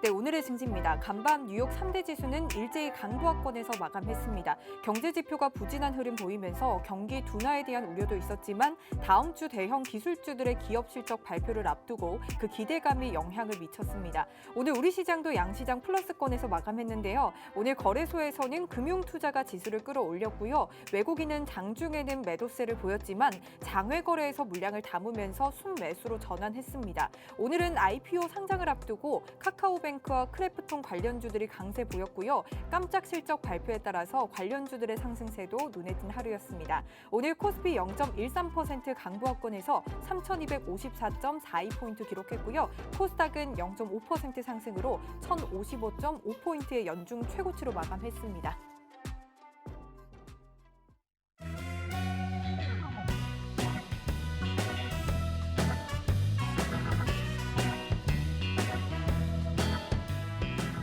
네, 오늘의 증시입니다. 간밤 뉴욕 3대 지수는 일제히 강보합권에서 마감했습니다. 경제 지표가 부진한 흐름 보이면서 경기 둔화에 대한 우려도 있었지만 다음 주 대형 기술주들의 기업 실적 발표를 앞두고 그 기대감이 영향을 미쳤습니다. 오늘 우리 시장도 양시장 플러스권에서 마감했는데요. 오늘 거래소에서는 금융투자가 지수를 끌어올렸고요. 외국인은 장중에는 매도세를 보였지만 장외 거래에서 물량을 담으면서 순매수로 전환했습니다. 오늘은 IPO 상장을 앞두고 카카오뱅크와 크래프톤 관련주들이 강세 보였고요. 깜짝 실적 발표에 따라서 관련주들의 상승세도 눈에 띈 하루였습니다. 오늘 코스피 0.13% 강보합권에서 3,254.42포인트 기록했고요. 코스닥은 0.5% 상승으로 1,055.5포인트의 연중 최고치로 마감했습니다.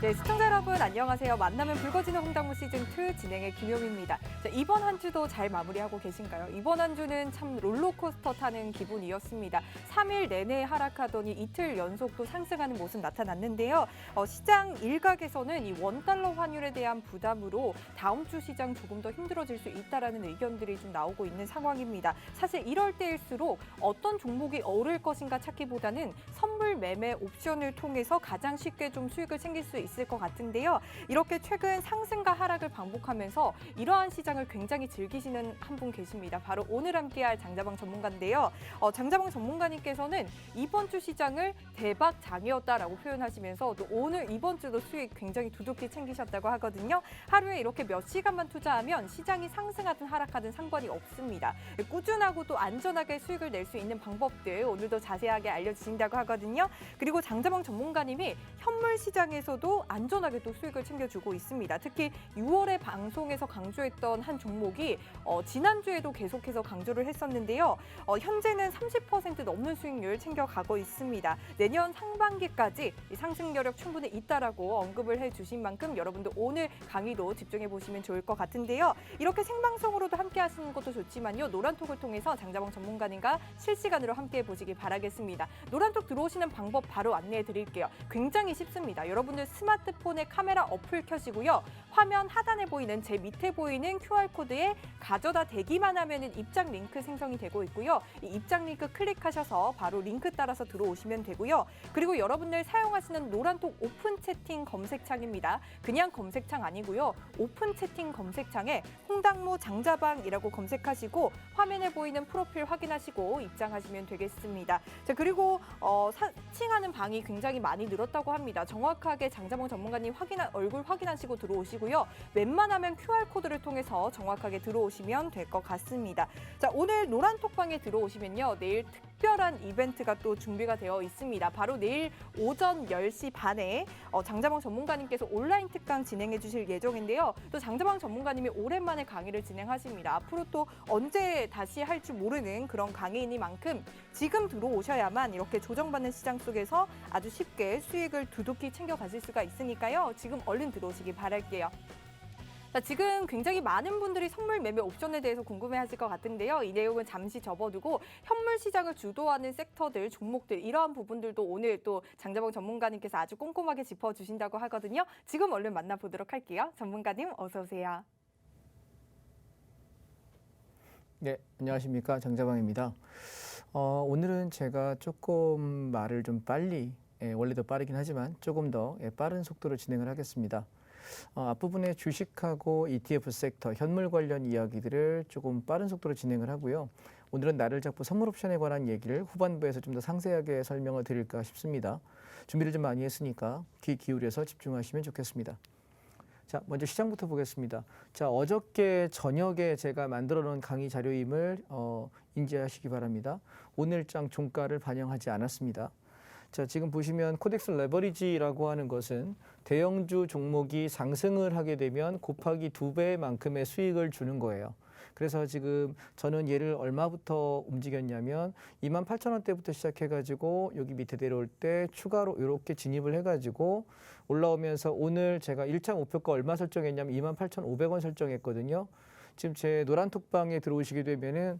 네, 시청자 여러분 안녕하세요. 만나면 붉어지는 홍당무 시즌2 진행의 김효미입니다. 자, 이번 한 주도 잘 마무리하고 계신가요? 이번 한 주는 참 롤러코스터 타는 기분이었습니다. 3일 내내 하락하더니 이틀 연속 또 상승하는 모습 나타났는데요. 시장 일각에서는 이 원달러 환율에 대한 부담으로 다음 주 시장 조금 더 힘들어질 수 있다라는 의견들이 좀 나오고 있는 상황입니다. 사실 이럴 때일수록 어떤 종목이 오를 것인가 찾기보다는 선물 매매 옵션을 통해서 가장 쉽게 좀 수익을 챙길 수 있을 것 같은데요. 이렇게 최근 상승과 하락을 반복하면서 이러한 시장을 굉장히 즐기시는 한 분 계십니다. 바로 오늘 함께할 장자방 전문가인데요. 장자방 전문가님께서는 이번 주 시장을 대박장이었다라고 표현하시면서 또 오늘 이번 주도 수익 굉장히 두둑히 챙기셨다고 하거든요. 하루에 이렇게 몇 시간만 투자하면 시장이 상승하든 하락하든 상관이 없습니다. 꾸준하고 또 안전하게 수익을 낼 수 있는 방법들 오늘도 자세하게 알려주신다고 하거든요. 그리고 장자방 전문가님이 현물 시장에서도 안전하게 또 수익을 챙겨주고 있습니다. 특히 6월에 방송에서 강조했던 한 종목이 지난주에도 계속해서 강조를 했었는데요. 현재는 30% 넘는 수익률 챙겨가고 있습니다. 내년 상반기까지 이 상승 여력 충분히 있다라고 언급을 해주신 만큼 여러분도 오늘 강의도 집중해 보시면 좋을 것 같은데요. 이렇게 생방송으로도 함께 하시는 것도 좋지만요. 노란톡을 통해서 장자방 전문가님과 실시간으로 함께 보시기 바라겠습니다. 노란톡 들어오시는 방법 바로 안내해 드릴게요. 굉장히 쉽습니다. 여러분들 스마트폰에 카메라 어플 켜시고요. 화면 하단에 보이는 제 밑에 보이는 QR코드에 가져다 대기만 하면은 입장 링크 생성이 되고 있고요. 이 입장 링크 클릭하셔서 바로 링크 따라서 들어오시면 되고요. 그리고 여러분들 사용하시는 노란톡 오픈 채팅 검색창입니다. 그냥 검색창 아니고요. 오픈 채팅 검색창에 홍당무 장자방이라고 검색하시고 화면에 보이는 프로필 확인하시고 입장하시면 되겠습니다. 자, 그리고 사칭하는 방이 굉장히 많이 늘었다고 합니다. 정확하게 장자방 전문가님 얼굴 확인하시고 들어오시고요. 웬만하면 QR코드를 통해서 정확하게 들어오시면 될 것 같습니다. 자, 오늘 노란톡방에 들어오시면요. 내일 특별한 이벤트가 또 준비가 되어 있습니다. 바로 내일 오전 10시 반에 장자방 전문가님께서 온라인 특강 진행해 주실 예정인데요. 또 장자방 전문가님이 오랜만에 강의를 진행하십니다. 앞으로 또 언제 다시 할 줄 모르는 그런 강의이니만큼 지금 들어오셔야만 이렇게 조정받는 시장 속에서 아주 쉽게 수익을 두둑히 챙겨가실 수가 있으니까요. 지금 얼른 들어오시기 바랄게요. 자, 지금 굉장히 많은 분들이 선물 매매 옵션에 대해서 궁금해하실 것 같은데요. 이 내용은 잠시 접어두고 현물 시장을 주도하는 섹터들, 종목들 이러한 부분들도 오늘 또 장자방 전문가님께서 아주 꼼꼼하게 짚어주신다고 하거든요. 지금 얼른 만나보도록 할게요. 전문가님 어서 오세요. 네, 안녕하십니까. 장자방입니다. 오늘은 제가 조금 말을 좀 빨리, 원래도 빠르긴 하지만 조금 더 빠른 속도로 진행을 하겠습니다. 앞부분에 주식하고 ETF 섹터, 현물 관련 이야기들을 조금 빠른 속도로 진행을 하고요. 오늘은 나를 잡고 선물 옵션에 관한 얘기를 후반부에서 좀 더 상세하게 설명을 드릴까 싶습니다. 준비를 좀 많이 했으니까 귀 기울여서 집중하시면 좋겠습니다. 자, 먼저 시장부터 보겠습니다. 자, 어저께 저녁에 제가 만들어 놓은 강의 자료임을 인지하시기 바랍니다. 오늘장 종가를 반영하지 않았습니다. 자, 지금 보시면 코덱스 레버리지라고 하는 것은 대형주 종목이 상승을 하게 되면 곱하기 2배만큼의 수익을 주는 거예요. 그래서 지금 저는 얘를 얼마부터 움직였냐면 28,000원대부터 시작해가지고 여기 밑에 내려올 때 추가로 이렇게 진입을 해가지고 올라오면서 오늘 제가 1차 목표가 얼마 설정했냐면 28,500원 설정했거든요. 지금 제 노란톡방에 들어오시게 되면은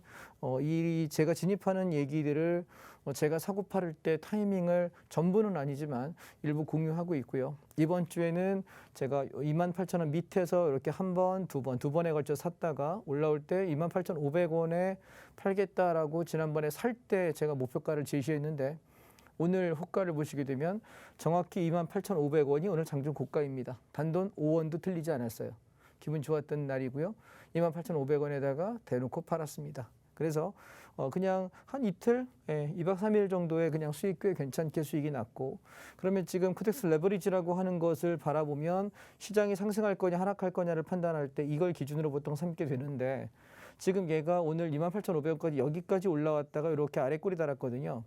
이 제가 진입하는 얘기들을 제가 사고 팔을 때 타이밍을 전부는 아니지만 일부 공유하고 있고요. 이번 주에는 제가 28,000원 밑에서 이렇게 한 번, 두 번에 걸쳐 샀다가 올라올 때 28,500원에 팔겠다라고 지난번에 살 때 제가 목표가를 제시했는데 오늘 호가를 보시게 되면 정확히 28,500원이 오늘 장중 고가입니다. 단돈 5원도 틀리지 않았어요. 기분 좋았던 날이고요. 28,500원에다가 대놓고 팔았습니다. 그래서 그냥 한 이틀, 2박 3일 정도의 그냥 수익 꽤 괜찮게 수익이 났고, 그러면 지금 코덱스 레버리지라고 하는 것을 바라보면 시장이 상승할 거냐 하락할 거냐를 판단할 때 이걸 기준으로 보통 삼게 되는데, 지금 얘가 오늘 28,500원까지 여기까지 올라왔다가 이렇게 아래 꼬리 달았거든요.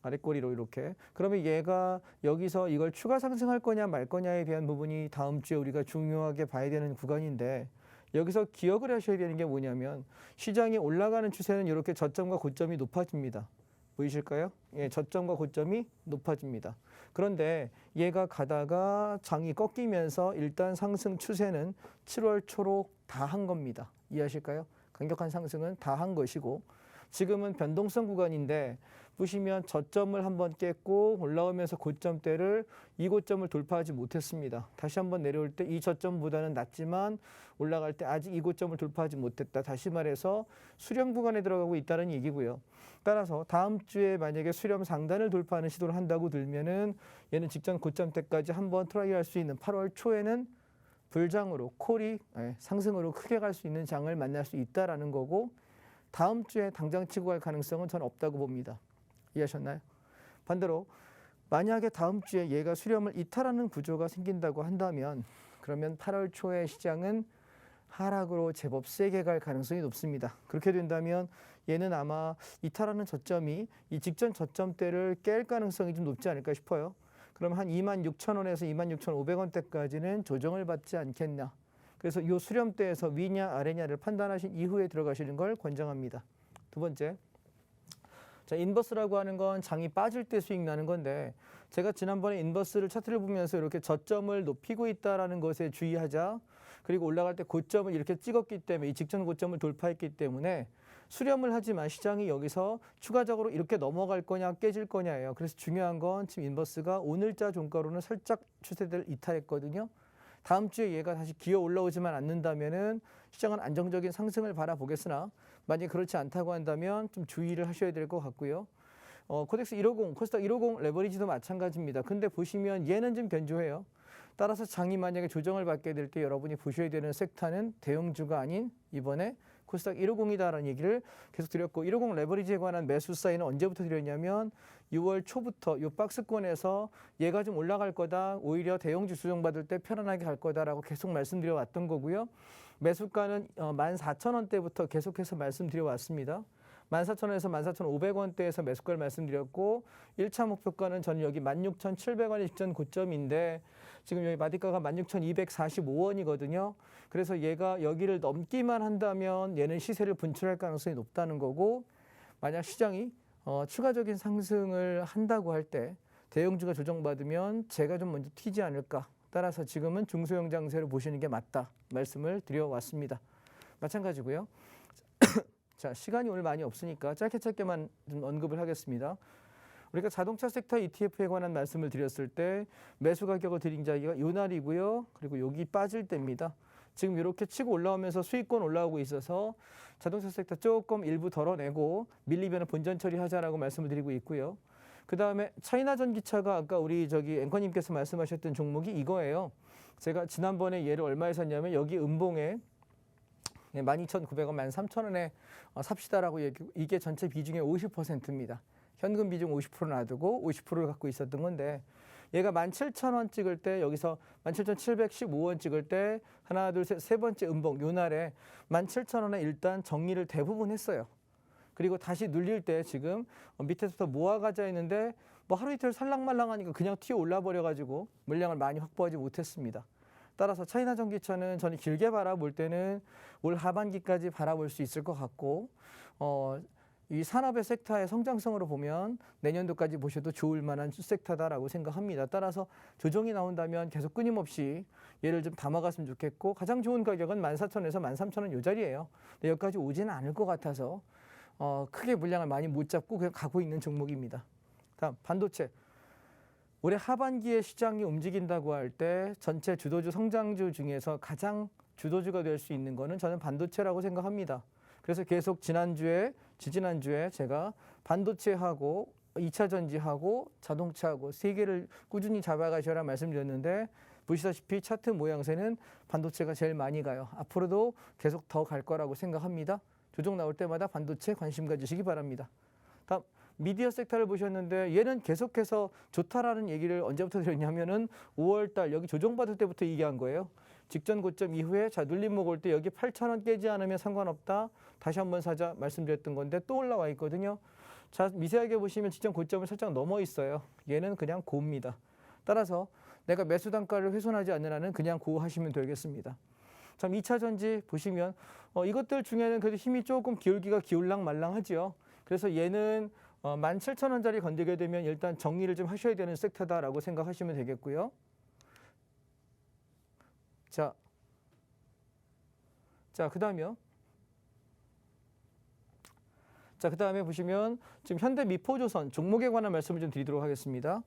아래꼬리로 이렇게. 그러면 얘가 여기서 이걸 추가 상승할 거냐 말 거냐에 대한 부분이 다음 주에 우리가 중요하게 봐야 되는 구간인데, 여기서 기억을 하셔야 되는 게 뭐냐면 시장이 올라가는 추세는 이렇게 저점과 고점이 높아집니다. 보이실까요? 예, 저점과 고점이 높아집니다. 그런데 얘가 가다가 장이 꺾이면서 일단 상승 추세는 7월 초로 다 한 겁니다. 이해하실까요? 강력한 상승은 다 한 것이고, 지금은 변동성 구간인데 보시면 저점을 한번 깼고 올라오면서 고점대를 이 고점을 돌파하지 못했습니다. 다시 한번 내려올 때 이 저점보다는 낮지만 올라갈 때 아직 이 고점을 돌파하지 못했다. 다시 말해서 수렴 구간에 들어가고 있다는 얘기고요. 따라서 다음 주에 만약에 수렴 상단을 돌파하는 시도를 한다고 들면은 얘는 직전 고점대까지 한번 트라이 할 수 있는 8월 초에는 불장으로 콜이 상승으로 크게 갈 수 있는 장을 만날 수 있다라는 거고, 다음 주에 당장 치고 갈 가능성은 저는 없다고 봅니다. 이해하셨나요? 반대로 만약에 다음 주에 얘가 수렴을 이탈하는 구조가 생긴다고 한다면 그러면 8월 초에 시장은 하락으로 제법 세게 갈 가능성이 높습니다. 그렇게 된다면 얘는 아마 이탈하는 저점이 이 직전 저점대를 깰 가능성이 좀 높지 않을까 싶어요. 그럼 한 26,000원에서 26,500원대까지는 조정을 받지 않겠냐. 그래서 이 수렴대에서 위냐 아래냐를 판단하신 이후에 들어가시는 걸 권장합니다. 두 번째, 자, 인버스라고 하는 건 장이 빠질 때 수익 나는 건데, 제가 지난번에 인버스를 차트를 보면서 이렇게 저점을 높이고 있다라는 것에 주의하자, 그리고 올라갈 때 고점을 이렇게 찍었기 때문에 이 직전 고점을 돌파했기 때문에 수렴을 하지만 시장이 여기서 추가적으로 이렇게 넘어갈 거냐 깨질 거냐예요. 그래서 중요한 건 지금 인버스가 오늘자 종가로는 살짝 추세대를 이탈했거든요. 다음 주에 얘가 다시 기어 올라오지만 않는다면은 시장은 안정적인 상승을 바라보겠으나, 만약에 그렇지 않다고 한다면 좀 주의를 하셔야 될 것 같고요. 코덱스 150, 코스닥 150 레버리지도 마찬가지입니다. 근데 보시면 얘는 좀 견조해요. 따라서 장이 만약에 조정을 받게 될 때 여러분이 보셔야 되는 섹터는 대형주가 아닌 이번에 코스닥 150이다라는 얘기를 계속 드렸고, 150 레버리지에 관한 매수 사인은 언제부터 드렸냐면 6월 초부터 이 박스권에서 얘가 좀 올라갈 거다, 오히려 대형주 조정받을 때 편안하게 갈 거다라고 계속 말씀드려 왔던 거고요. 매수가는 14,000원대부터 계속해서 말씀드려 왔습니다. 14,000원에서 14,500원대에서 매수가를 말씀드렸고, 1차 목표가는 저는 여기 16,700원이 직전 고점인데 지금 여기 마디가가 16,245원이거든요. 그래서 얘가 여기를 넘기만 한다면 얘는 시세를 분출할 가능성이 높다는 거고, 만약 시장이 추가적인 상승을 한다고 할 때 대형주가 조정받으면 제가 좀 먼저 튀지 않을까. 따라서 지금은 중소형 장세를 보시는 게 맞다 말씀을 드려왔습니다. 마찬가지고요. 자, 시간이 오늘 많이 없으니까 짧게만 좀 언급을 하겠습니다. 우리가 자동차 섹터 ETF에 관한 말씀을 드렸을 때 매수 가격을 드린 자리가 이 날이고요. 그리고 여기 빠질 때입니다. 지금 이렇게 치고 올라오면서 수익권 올라오고 있어서 자동차 섹터 조금 일부 덜어내고 밀리면 본전 처리하자라고 말씀을 드리고 있고요. 그 다음에 차이나 전기차가 아까 우리 앵커님께서 말씀하셨던 종목이 이거예요. 제가 지난번에 얘를 얼마에 샀냐면 여기 음봉에 12,900원, 13,000원에 삽시다라고 이게 전체 비중의 50%입니다. 현금 비중 50% 놔두고 50%를 갖고 있었던 건데, 얘가 17,000원 찍을 때 여기서 17,715원 찍을 때 하나 둘 셋 세 번째 음봉 요 날에 17,000원에 일단 정리를 대부분 했어요. 그리고 다시 눌릴 때 지금 밑에서부터 모아가자 했는데 뭐 하루 이틀 살랑말랑하니까 그냥 튀어 올라 버려가지고 물량을 많이 확보하지 못했습니다. 따라서 차이나 전기차는 저는 길게 바라볼 때는 올 하반기까지 바라볼 수 있을 것 같고, 이 산업의 섹터의 성장성으로 보면 내년도까지 보셔도 좋을 만한 섹터다라고 생각합니다. 따라서 조정이 나온다면 계속 끊임없이 얘를 좀 담아갔으면 좋겠고 가장 좋은 가격은 14,000원에서 13,000원 요 자리예요. 근데 여기까지 오지는 않을 것 같아서 크게 물량을 많이 못 잡고 그냥 가고 있는 종목입니다. 다음 반도체. 올해 하반기에 시장이 움직인다고 할 때 전체 주도주 성장주 중에서 가장 주도주가 될 수 있는 거는 저는 반도체라고 생각합니다. 그래서 계속 지난주에, 지지난주에 제가 반도체하고 2차 전지하고 자동차하고 세 개를 꾸준히 잡아가셔라 말씀드렸는데 보시다시피 차트 모양새는 반도체가 제일 많이 가요. 앞으로도 계속 더 갈 거라고 생각합니다. 조정 나올 때마다 반도체 관심 가지시기 바랍니다. 다음 미디어 섹터를 보셨는데 얘는 계속해서 좋다라는 얘기를 언제부터 드렸냐면은 5월 달 여기 조정받을 때부터 얘기한 거예요. 직전 고점 이후에 자 눌림목 올 때 여기 8,000원 깨지 않으면 상관없다. 다시 한번 사자 말씀드렸던 건데 또 올라와 있거든요. 자 미세하게 보시면 직전 고점을 살짝 넘어 있어요. 얘는 그냥 고입니다. 따라서 내가 매수 단가를 훼손하지 않는 한은 그냥 고하시면 되겠습니다. 참 2차 전지 보시면 이것들 중에는 그래도 힘이 조금 기울기가 기울랑 말랑하지요. 그래서 얘는 17,000원짜리 건들게 되면 일단 정리를 좀 하셔야 되는 섹터다라고 생각하시면 되겠고요. 자, 그다음에 보시면 지금 현대미포조선 종목에 관한 말씀을 좀 드리도록 하겠습니다.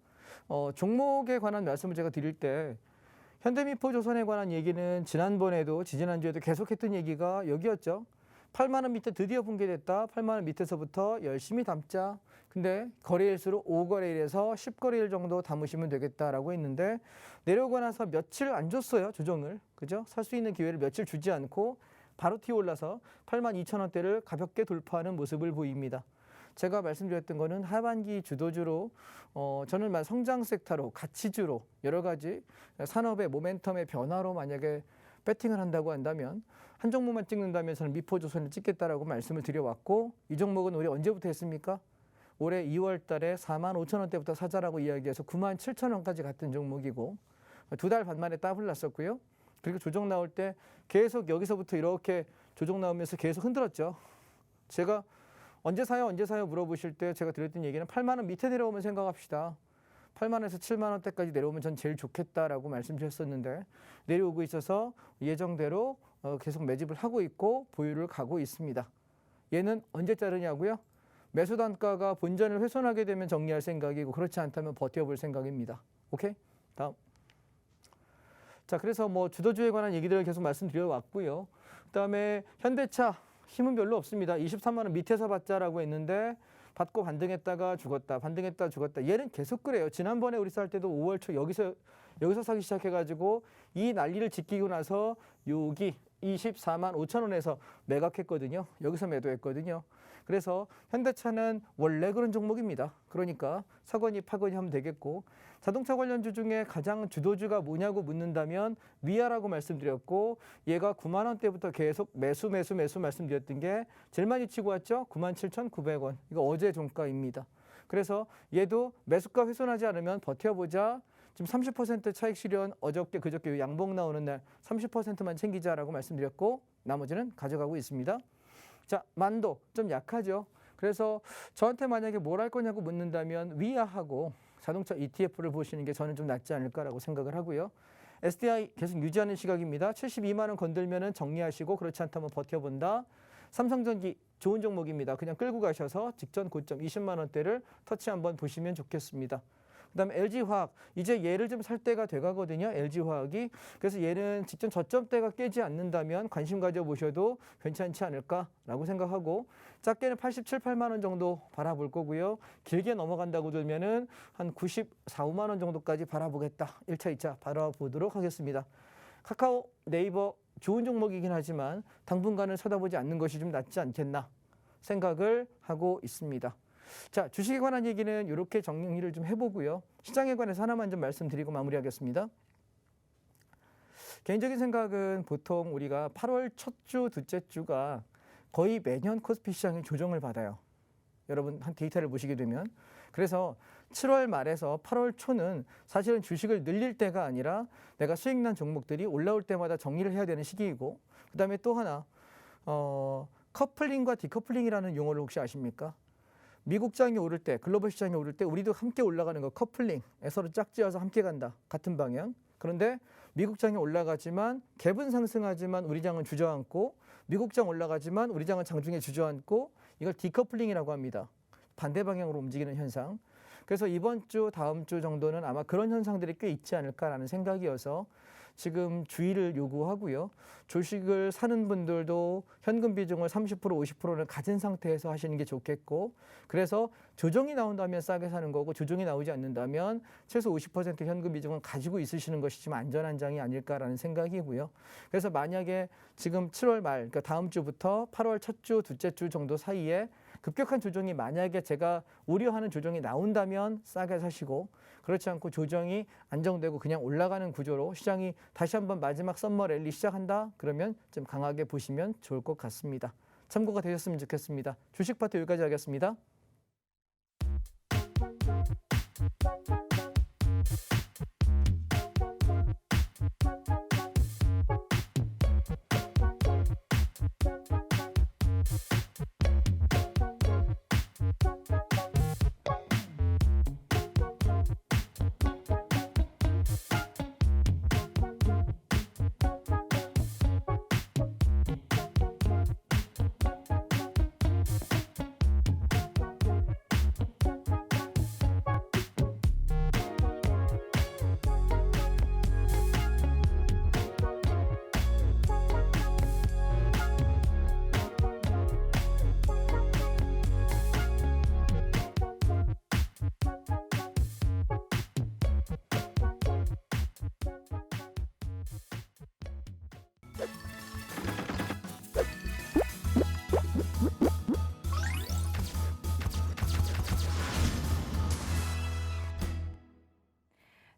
종목에 관한 말씀을 제가 드릴 때 현대미포조선에 관한 얘기는 지난번에도 지지난주에도 계속했던 얘기가 여기였죠. 8만 원 밑에 드디어 붕괴됐다. 8만 원 밑에서부터 열심히 담자. 근데 거래일수로 5거래일에서 10거래일 정도 담으시면 되겠다라고 했는데 내려오고 나서 며칠 안 줬어요. 조정을. 그죠? 살 수 있는 기회를 며칠 주지 않고 바로 튀어올라서 82,000원대를 가볍게 돌파하는 모습을 보입니다. 제가 말씀드렸던 거는 하반기 주도주로 저는 성장 섹터로 가치주로 여러 가지 산업의 모멘텀의 변화로 만약에 배팅을 한다고 한다면 한 종목만 찍는다면 저는 미포조선을 찍겠다라고 말씀을 드려왔고 이 종목은 우리 언제부터 했습니까? 올해 2월 달에 45,000원대부터 사자라고 이야기해서 97,000원까지 갔던 종목이고 2달 반 만에 더블 났었고요. 그리고 조정 나올 때 계속 여기서부터 이렇게 조정 나오면서 계속 흔들었죠. 제가 언제 사요 물어보실 때 제가 드렸던 얘기는 8만 원 밑에 내려오면 생각합시다. 8만 원에서 7만 원대까지 내려오면 전 제일 좋겠다라고 말씀드렸었는데 내려오고 있어서 예정대로 계속 매집을 하고 있고 보유를 가고 있습니다. 얘는 언제 자르냐고요? 매수 단가가 본전을 훼손하게 되면 정리할 생각이고 그렇지 않다면 버텨볼 생각입니다. 오케이? 다음. 자, 그래서 주도주에 관한 얘기들을 계속 말씀드려 왔고요. 그다음에 현대차 힘은 별로 없습니다. 23만 원 밑에서 받자라고 했는데 받고 반등했다가 죽었다. 반등했다 죽었다. 얘는 계속 그래요. 지난번에 우리 살 때도 5월 초 여기서 사기 시작해가지고 이 난리를 지키고 나서 여기 24만 5천 원에서 매각했거든요. 여기서 매도했거든요. 그래서 현대차는 원래 그런 종목입니다. 그러니까 사거니 파거니 하면 되겠고 자동차 관련주 중에 가장 주도주가 뭐냐고 묻는다면 위아라고 말씀드렸고 얘가 9만 원대부터 계속 매수 말씀드렸던 게 제일 많이 치고 왔죠. 97,900원. 이거 어제 종가입니다. 그래서 얘도 매수가 훼손하지 않으면 버텨보자. 지금 30% 차익 실현 어저께 그저께 양봉 나오는 날 30%만 챙기자라고 말씀드렸고 나머지는 가져가고 있습니다. 자, 만도 좀 약하죠. 그래서 저한테 만약에 뭘 할 거냐고 묻는다면 위아하고 자동차 ETF를 보시는 게 저는 좀 낫지 않을까라고 생각을 하고요. SDI 계속 유지하는 시각입니다. 72만 원 건들면은 정리하시고 그렇지 않다면 버텨본다. 삼성전기 좋은 종목입니다. 그냥 끌고 가셔서 직전 고점 20만 원대를 터치 한번 보시면 좋겠습니다. 그다음에 LG화학 이제 얘를 좀 살 때가 돼가거든요. LG화학이 그래서 얘는 직전 저점대가 깨지 않는다면 관심 가져보셔도 괜찮지 않을까라고 생각하고 작게는 87, 8만 원 정도 바라볼 거고요. 길게 넘어간다고 들면은 한 94, 5만 원 정도까지 바라보겠다. 1차, 2차 바라보도록 하겠습니다. 카카오, 네이버 좋은 종목이긴 하지만 당분간은 쳐다보지 않는 것이 좀 낫지 않겠나 생각을 하고 있습니다. 자, 주식에 관한 얘기는 이렇게 정리를 좀 해보고요. 시장에 관해서 하나만 좀 말씀드리고 마무리하겠습니다. 개인적인 생각은 보통 우리가 8월 첫 주, 둘째 주가 거의 매년 코스피 시장이 조정을 받아요. 여러분 한 데이터를 보시게 되면. 그래서 7월 말에서 8월 초는 사실은 주식을 늘릴 때가 아니라 내가 수익 난 종목들이 올라올 때마다 정리를 해야 되는 시기이고 그다음에 또 하나 커플링과 디커플링이라는 용어를 혹시 아십니까? 미국장이 오를 때, 글로벌 시장이 오를 때 우리도 함께 올라가는 거 커플링, 서로 짝지어서 함께 간다. 같은 방향. 그런데 미국장이 올라가지만 갭은 상승하지만 우리 장은 주저앉고 미국장 올라가지만 우리 장은 장중에 주저앉고 이걸 디커플링이라고 합니다. 반대 방향으로 움직이는 현상. 그래서 이번 주, 다음 주 정도는 아마 그런 현상들이 꽤 있지 않을까라는 생각이어서 지금 주의를 요구하고요. 주식을 사는 분들도 현금 비중을 30%, 50%는 가진 상태에서 하시는 게 좋겠고, 그래서 조정이 나온다면 싸게 사는 거고 조정이 나오지 않는다면 최소 50% 현금 비중은 가지고 있으시는 것이 좀 안전한 장이 아닐까라는 생각이고요. 그래서 만약에 지금 7월 말, 그러니까 다음 주부터 8월 첫 주, 둘째 주 정도 사이에 급격한 조정이 만약에 제가 우려하는 조정이 나온다면 싸게 사시고, 그렇지 않고 조정이 안정되고 그냥 올라가는 구조로 시장이 다시 한번 마지막 썸머 랠리 시작한다? 그러면 좀 강하게 보시면 좋을 것 같습니다. 참고가 되셨으면 좋겠습니다. 주식 파트 여기까지 하겠습니다.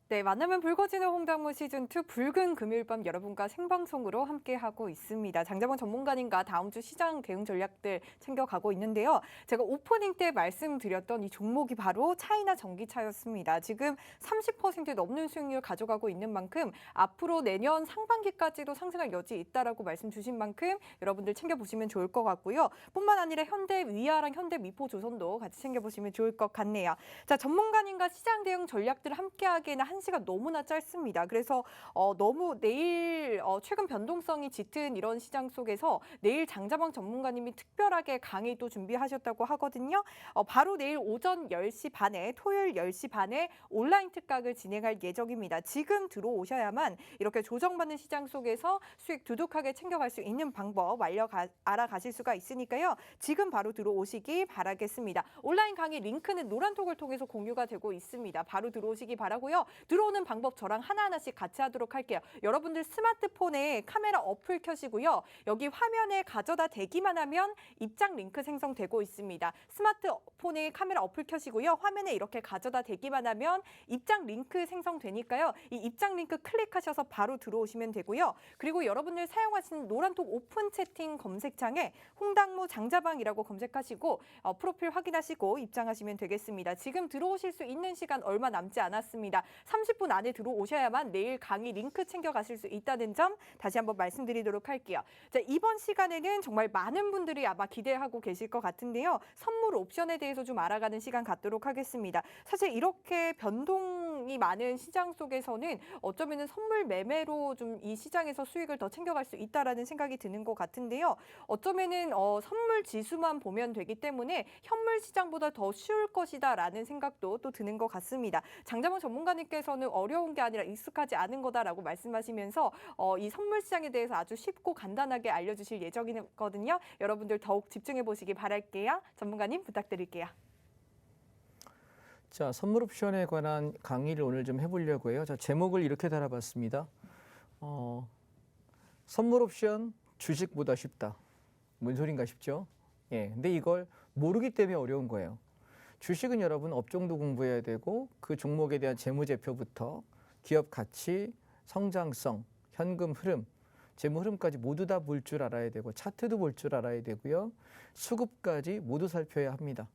네, 만나면 붉어지는 홍당무 시즌2 붉은 금요일밤 여러분과 생방송으로 함께하고 있습니다. 장자봉 전문가님과 다음 주 시장 대응 전략들 챙겨가고 있는데요. 제가 오프닝 때 말씀드렸던 이 종목이 바로 차이나 전기차였습니다. 지금 30% 넘는 수익률 가져가고 있는 만큼 앞으로 내년 상반기까지도 상승할 여지 있다라고 말씀 주신 만큼 여러분들 챙겨보시면 좋을 것 같고요. 뿐만 아니라 현대 위아랑 현대 미포조선도 같이 챙겨보시면 좋을 것 같네요. 자, 전문가님과 시장 대응 전략들을 함께하기에는 한 시간 너무나 짧습니다. 그래서 너무 내일 최근 변동성이 짙은 이런 시장 속에서 내일 장자방 전문가님이 특별하게 강의 또 준비하셨다고 하거든요. 바로 내일 오전 10시 반에 토요일 10시 반에 온라인 특강을 진행할 예정입니다. 지금 들어오셔야만 이렇게 조정받는 시장 속에서 수익 두둑하게 챙겨갈 수 있는 방법 알아가실 수가 있으니까요. 지금 바로 들어오시기 바라겠습니다. 온라인 강의 링크는 노란톡을 통해서 공유가 되고 있습니다. 바로 들어오시기 바라고요. 들어오는 방법 저랑 하나하나씩 같이 하도록 할게요. 여러분들 스마트폰에 카메라 어플 켜시고요. 여기 화면에 가져다 대기만 하면 입장 링크 생성되고 있습니다. 스마트폰에 카메라 어플 켜시고요. 화면에 이렇게 가져다 대기만 하면 입장 링크 생성되니까요. 이 입장 링크 클릭하셔서 바로 들어오시면 되고요. 그리고 여러분들 사용하시는 노란톡 오픈 채팅 검색창에 홍당무 장자방이라고 검색하시고 프로필 확인하시고 입장하시면 되겠습니다. 지금 들어오실 수 있는 시간 얼마 남지 않았습니다. 30분 안에 들어오셔야만 내일 강의 링크 챙겨가실 수 있다는 점 다시 한번 말씀드리도록 할게요. 자, 이번 시간에는 정말 많은 분들이 아마 기대하고 계실 것 같은데요. 선물 옵션에 대해서 좀 알아가는 시간 갖도록 하겠습니다. 사실 이렇게 변동이 많은 시장 속에서는 어쩌면 선물 매매로 좀 이 시장에서 수익을 더 챙겨갈 수 있다라는 생각이 드는 것 같은데요. 어쩌면은 선물 지수만 보면 되기 때문에 현물 시장보다 더 쉬울 것이다라는 생각도 또 드는 것 같습니다. 장자문 전문가님께서는 어려운 게 아니라 익숙하지 않은 거다라고 말씀하시면서 이 선물 시장에 대해서 아주 쉽고 간단하게 알려주실 예정이거든요. 여러분들 더욱 집중해 보시기 바랄게요. 전문가님 부탁드릴게요. 자, 선물 옵션에 관한 강의를 오늘 좀 해보려고 해요. 자, 제목을 이렇게 달아봤습니다. 선물 옵션 주식보다 쉽다. 뭔 소린가 싶죠? 예, 근데 이걸 모르기 때문에 어려운 거예요. 주식은 여러분 업종도 공부해야 되고 그 종목에 대한 재무제표부터 기업 가치, 성장성, 현금 흐름, 재무 흐름까지 모두 다 볼 줄 알아야 되고 차트도 볼 줄 알아야 되고요. 수급까지 모두 살펴야 합니다.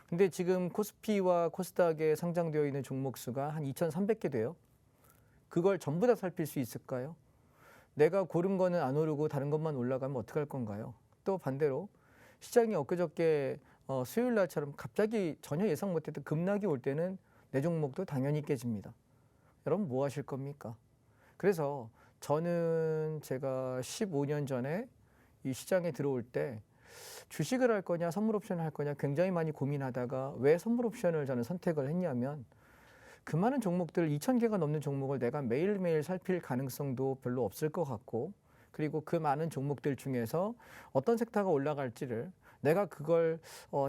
근데 지금 코스피와 코스닥에 상장되어 있는 종목 수가 한 2,300개 돼요. 그걸 전부 다 살필 수 있을까요? 내가 고른 거는 안 오르고 다른 것만 올라가면 어떡할 건가요? 또 반대로 시장이 엊그저께 수요일 날처럼 갑자기 전혀 예상 못했던 급락이 올 때는 내 종목도 당연히 깨집니다. 여러분 뭐 하실 겁니까? 그래서 저는 제가 15년 전에 이 시장에 들어올 때 주식을 할 거냐 선물 옵션을 할 거냐 굉장히 많이 고민하다가 왜 선물 옵션을 저는 선택을 했냐면 그 많은 종목들 2,000개가 넘는 종목을 내가 매일매일 살필 가능성도 별로 없을 것 같고 그리고 그 많은 종목들 중에서 어떤 섹터가 올라갈지를 내가 그걸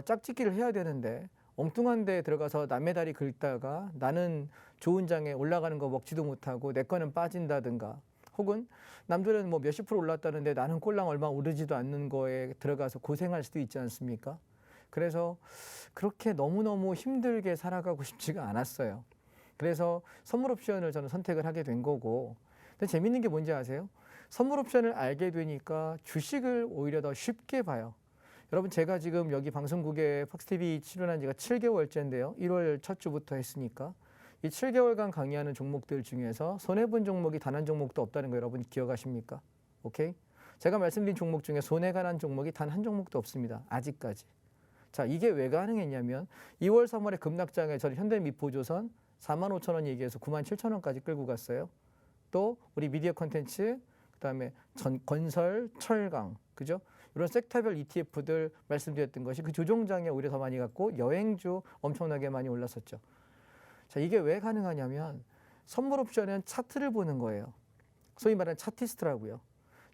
짝짓기를 해야 되는데 엉뚱한 데에 들어가서 남의 다리 긁다가 나는 좋은 장에 올라가는 거 먹지도 못하고 내 거는 빠진다든가 혹은 남들은 뭐 몇십 프로 올랐다는데 나는 꼴랑 얼마 오르지도 않는 거에 들어가서 고생할 수도 있지 않습니까? 그래서 그렇게 너무너무 힘들게 살아가고 싶지가 않았어요. 그래서 선물 옵션을 저는 선택을 하게 된 거고 근데 재밌는 게 뭔지 아세요? 선물 옵션을 알게 되니까 주식을 오히려 더 쉽게 봐요. 여러분 제가 지금 여기 방송국에 팍스TV 출연한 지가 7개월째인데요. 1월 첫 주부터 했으니까 이 7개월간 강의하는 종목들 중에서 손해본 종목이 단 한 종목도 없다는 거 여러분 기억하십니까? 오케이? 제가 말씀드린 종목 중에 손해가 난 종목이 단 한 종목도 없습니다. 아직까지. 자, 이게 왜 가능했냐면 2월, 3월에 급락장에 저는 현대미포조선 45,000원 얘기해서 97,000원까지 끌고 갔어요. 또 우리 미디어 콘텐츠, 그다음에 건설, 철강, 그죠? 이런 섹터별 ETF들 말씀드렸던 것이 그 조종장에 오히려 더 많이 갔고 여행주 엄청나게 많이 올랐었죠. 자, 이게 왜 가능하냐면 선물 옵션은 차트를 보는 거예요. 소위 말하는 차티스트라고요.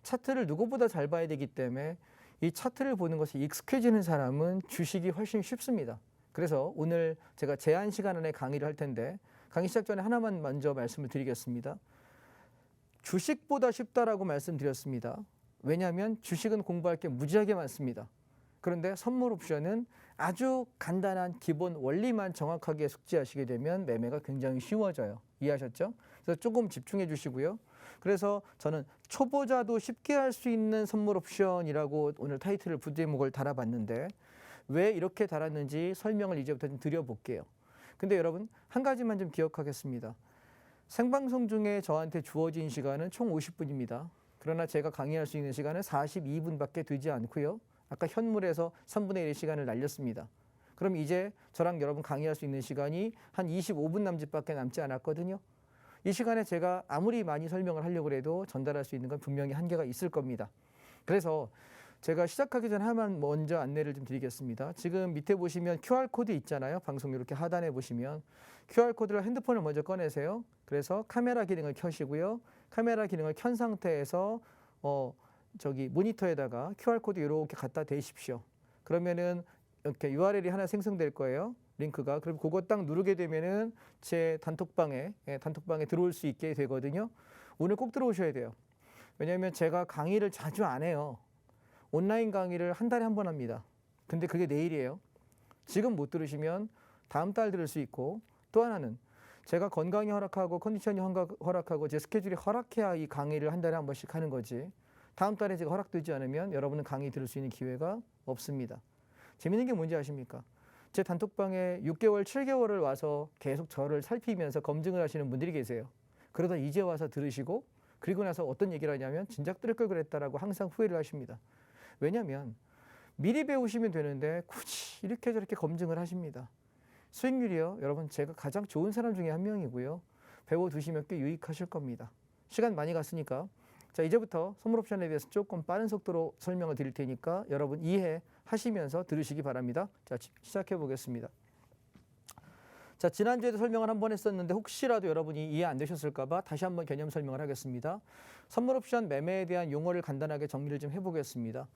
차트를 누구보다 잘 봐야 되기 때문에 이 차트를 보는 것이 익숙해지는 사람은 주식이 훨씬 쉽습니다. 그래서 오늘 제가 제한 시간 안에 강의를 할 텐데 강의 시작 전에 하나만 먼저 말씀을 드리겠습니다. 주식보다 쉽다라고 말씀드렸습니다. 왜냐하면 주식은 공부할 게 무지하게 많습니다. 그런데 선물 옵션은 아주 간단한 기본 원리만 정확하게 숙지하시게 되면 매매가 굉장히 쉬워져요. 이해하셨죠? 그래서 조금 집중해 주시고요. 그래서 저는 초보자도 쉽게 할 수 있는 선물 옵션이라고 오늘 타이틀을 부제목을 달아봤는데 왜 이렇게 달았는지 설명을 이제부터 좀 드려볼게요. 근데 여러분 한 가지만 좀 기억하겠습니다. 생방송 중에 저한테 주어진 시간은 총 50분입니다. 그러나 제가 강의할 수 있는 시간은 42분밖에 되지 않고요. 아까 현물에서 3분의 1의 시간을 날렸습니다. 그럼 이제 저랑 여러분 강의할 수 있는 시간이 한 25분 남짓밖에 남지 않았거든요. 이 시간에 제가 아무리 많이 설명을 하려고 해도 전달할 수 있는 건 분명히 한계가 있을 겁니다. 그래서 제가 시작하기 전에 하나만 먼저 안내를 좀 드리겠습니다. 지금 밑에 보시면 QR코드 있잖아요. 방송 이렇게 하단에 보시면 QR코드를 핸드폰을 먼저 꺼내세요. 그래서 카메라 기능을 켜시고요. 카메라 기능을 켠 상태에서 저기 모니터에다가 QR코드 이렇게 갖다 대십시오. 그러면은 이렇게 URL이 하나 생성될 거예요. 링크가. 그럼 그거 딱 누르게 되면은 제 단톡방에 들어올 수 있게 되거든요. 오늘 꼭 들어오셔야 돼요. 왜냐하면 제가 강의를 자주 안 해요. 온라인 강의를 한 달에 한 번 합니다. 근데 그게 내일이에요. 지금 못 들으시면 다음 달 들을 수 있고 또 하나는 제가 건강이 허락하고 컨디션이 허락하고 제 스케줄이 허락해야 이 강의를 한 달에 한 번씩 하는 거지. 다음 달에 제가 허락되지 않으면 여러분은 강의 들을 수 있는 기회가 없습니다. 재밌는 게 뭔지 아십니까? 제 단톡방에 6개월, 7개월을 와서 계속 저를 살피면서 검증을 하시는 분들이 계세요. 그러다 이제 와서 들으시고 그리고 나서 어떤 얘기를 하냐면 진작 들을 걸 그랬다라고 항상 후회를 하십니다. 왜냐하면 미리 배우시면 되는데 굳이 이렇게 저렇게 검증을 하십니다. 수익률이요. 여러분 제가 가장 좋은 사람 중에 한 명이고요. 배워두시면 꽤 유익하실 겁니다. 시간 많이 갔으니까 자 이제부터 선물 옵션에 대해서 조금 빠른 속도로 설명을 드릴 테니까 여러분 이해하시면서 들으시기 바랍니다. 자 시작해 보겠습니다. 자 지난주에도 설명을 한번 했었는데 혹시라도 여러분이 이해 안 되셨을까 봐 다시 한번 개념 설명을 하겠습니다. 선물 옵션 매매에 대한 용어를 간단하게 정리를 좀 해보겠습니다.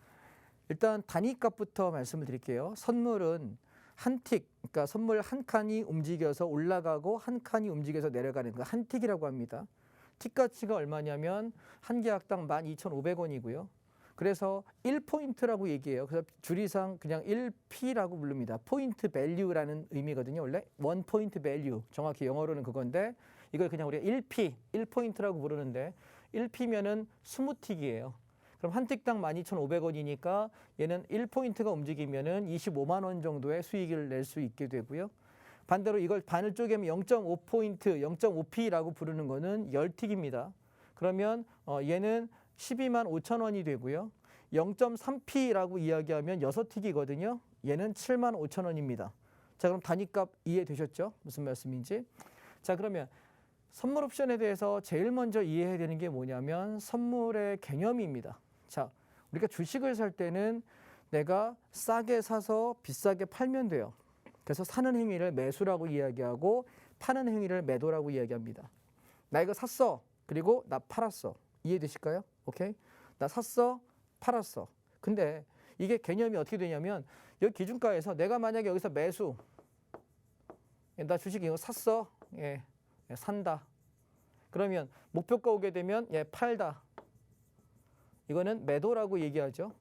일단 단위값부터 말씀을 드릴게요. 선물은 한 틱, 그러니까 선물 한 칸이 움직여서 올라가고 한 칸이 움직여서 내려가는 거 한 틱이라고 합니다. 틱 가치가 얼마냐면 한 계약당 12,500원이고요. 그래서 1포인트라고 얘기해요. 그래서 줄이상 그냥 1P라고 부릅니다. 포인트 밸류라는 의미거든요. 원래 원 포인트 밸류, 정확히 영어로는 그건데 이걸 그냥 우리가 1P, 1포인트라고 부르는데 1P면은 20틱이에요. 그럼 한 틱당 12,500원이니까 얘는 1포인트가 움직이면은 25만 원 정도의 수익을 낼 수 있게 되고요. 반대로 이걸 반을 쪼개면 0.5포인트, 0.5P라고 부르는 거는 10틱입니다. 그러면 얘는 12만 5천 원이 되고요. 0.3P라고 이야기하면 6틱이거든요. 얘는 75,000원입니다. 자, 그럼 단위값 이해되셨죠? 무슨 말씀인지. 자, 그러면 선물 옵션에 대해서 제일 먼저 이해해야 되는 게 뭐냐면 선물의 개념입니다. 자, 우리가 주식을 살 때는 내가 싸게 사서 비싸게 팔면 돼요. 그래서 사는 행위를 매수라고 이야기하고 파는 행위를 매도라고 이야기합니다. 나 이거 샀어. 그리고 나 팔았어. 이해되실까요? 오케이? 나 샀어. 팔았어. 근데 이게 개념이 어떻게 되냐면 여기 기준가에서 내가 만약에 여기서 매수, 나 주식 이거 샀어. 예, 산다. 그러면 목표가 오게 되면 팔다. 이거는 매도라고 얘기하죠.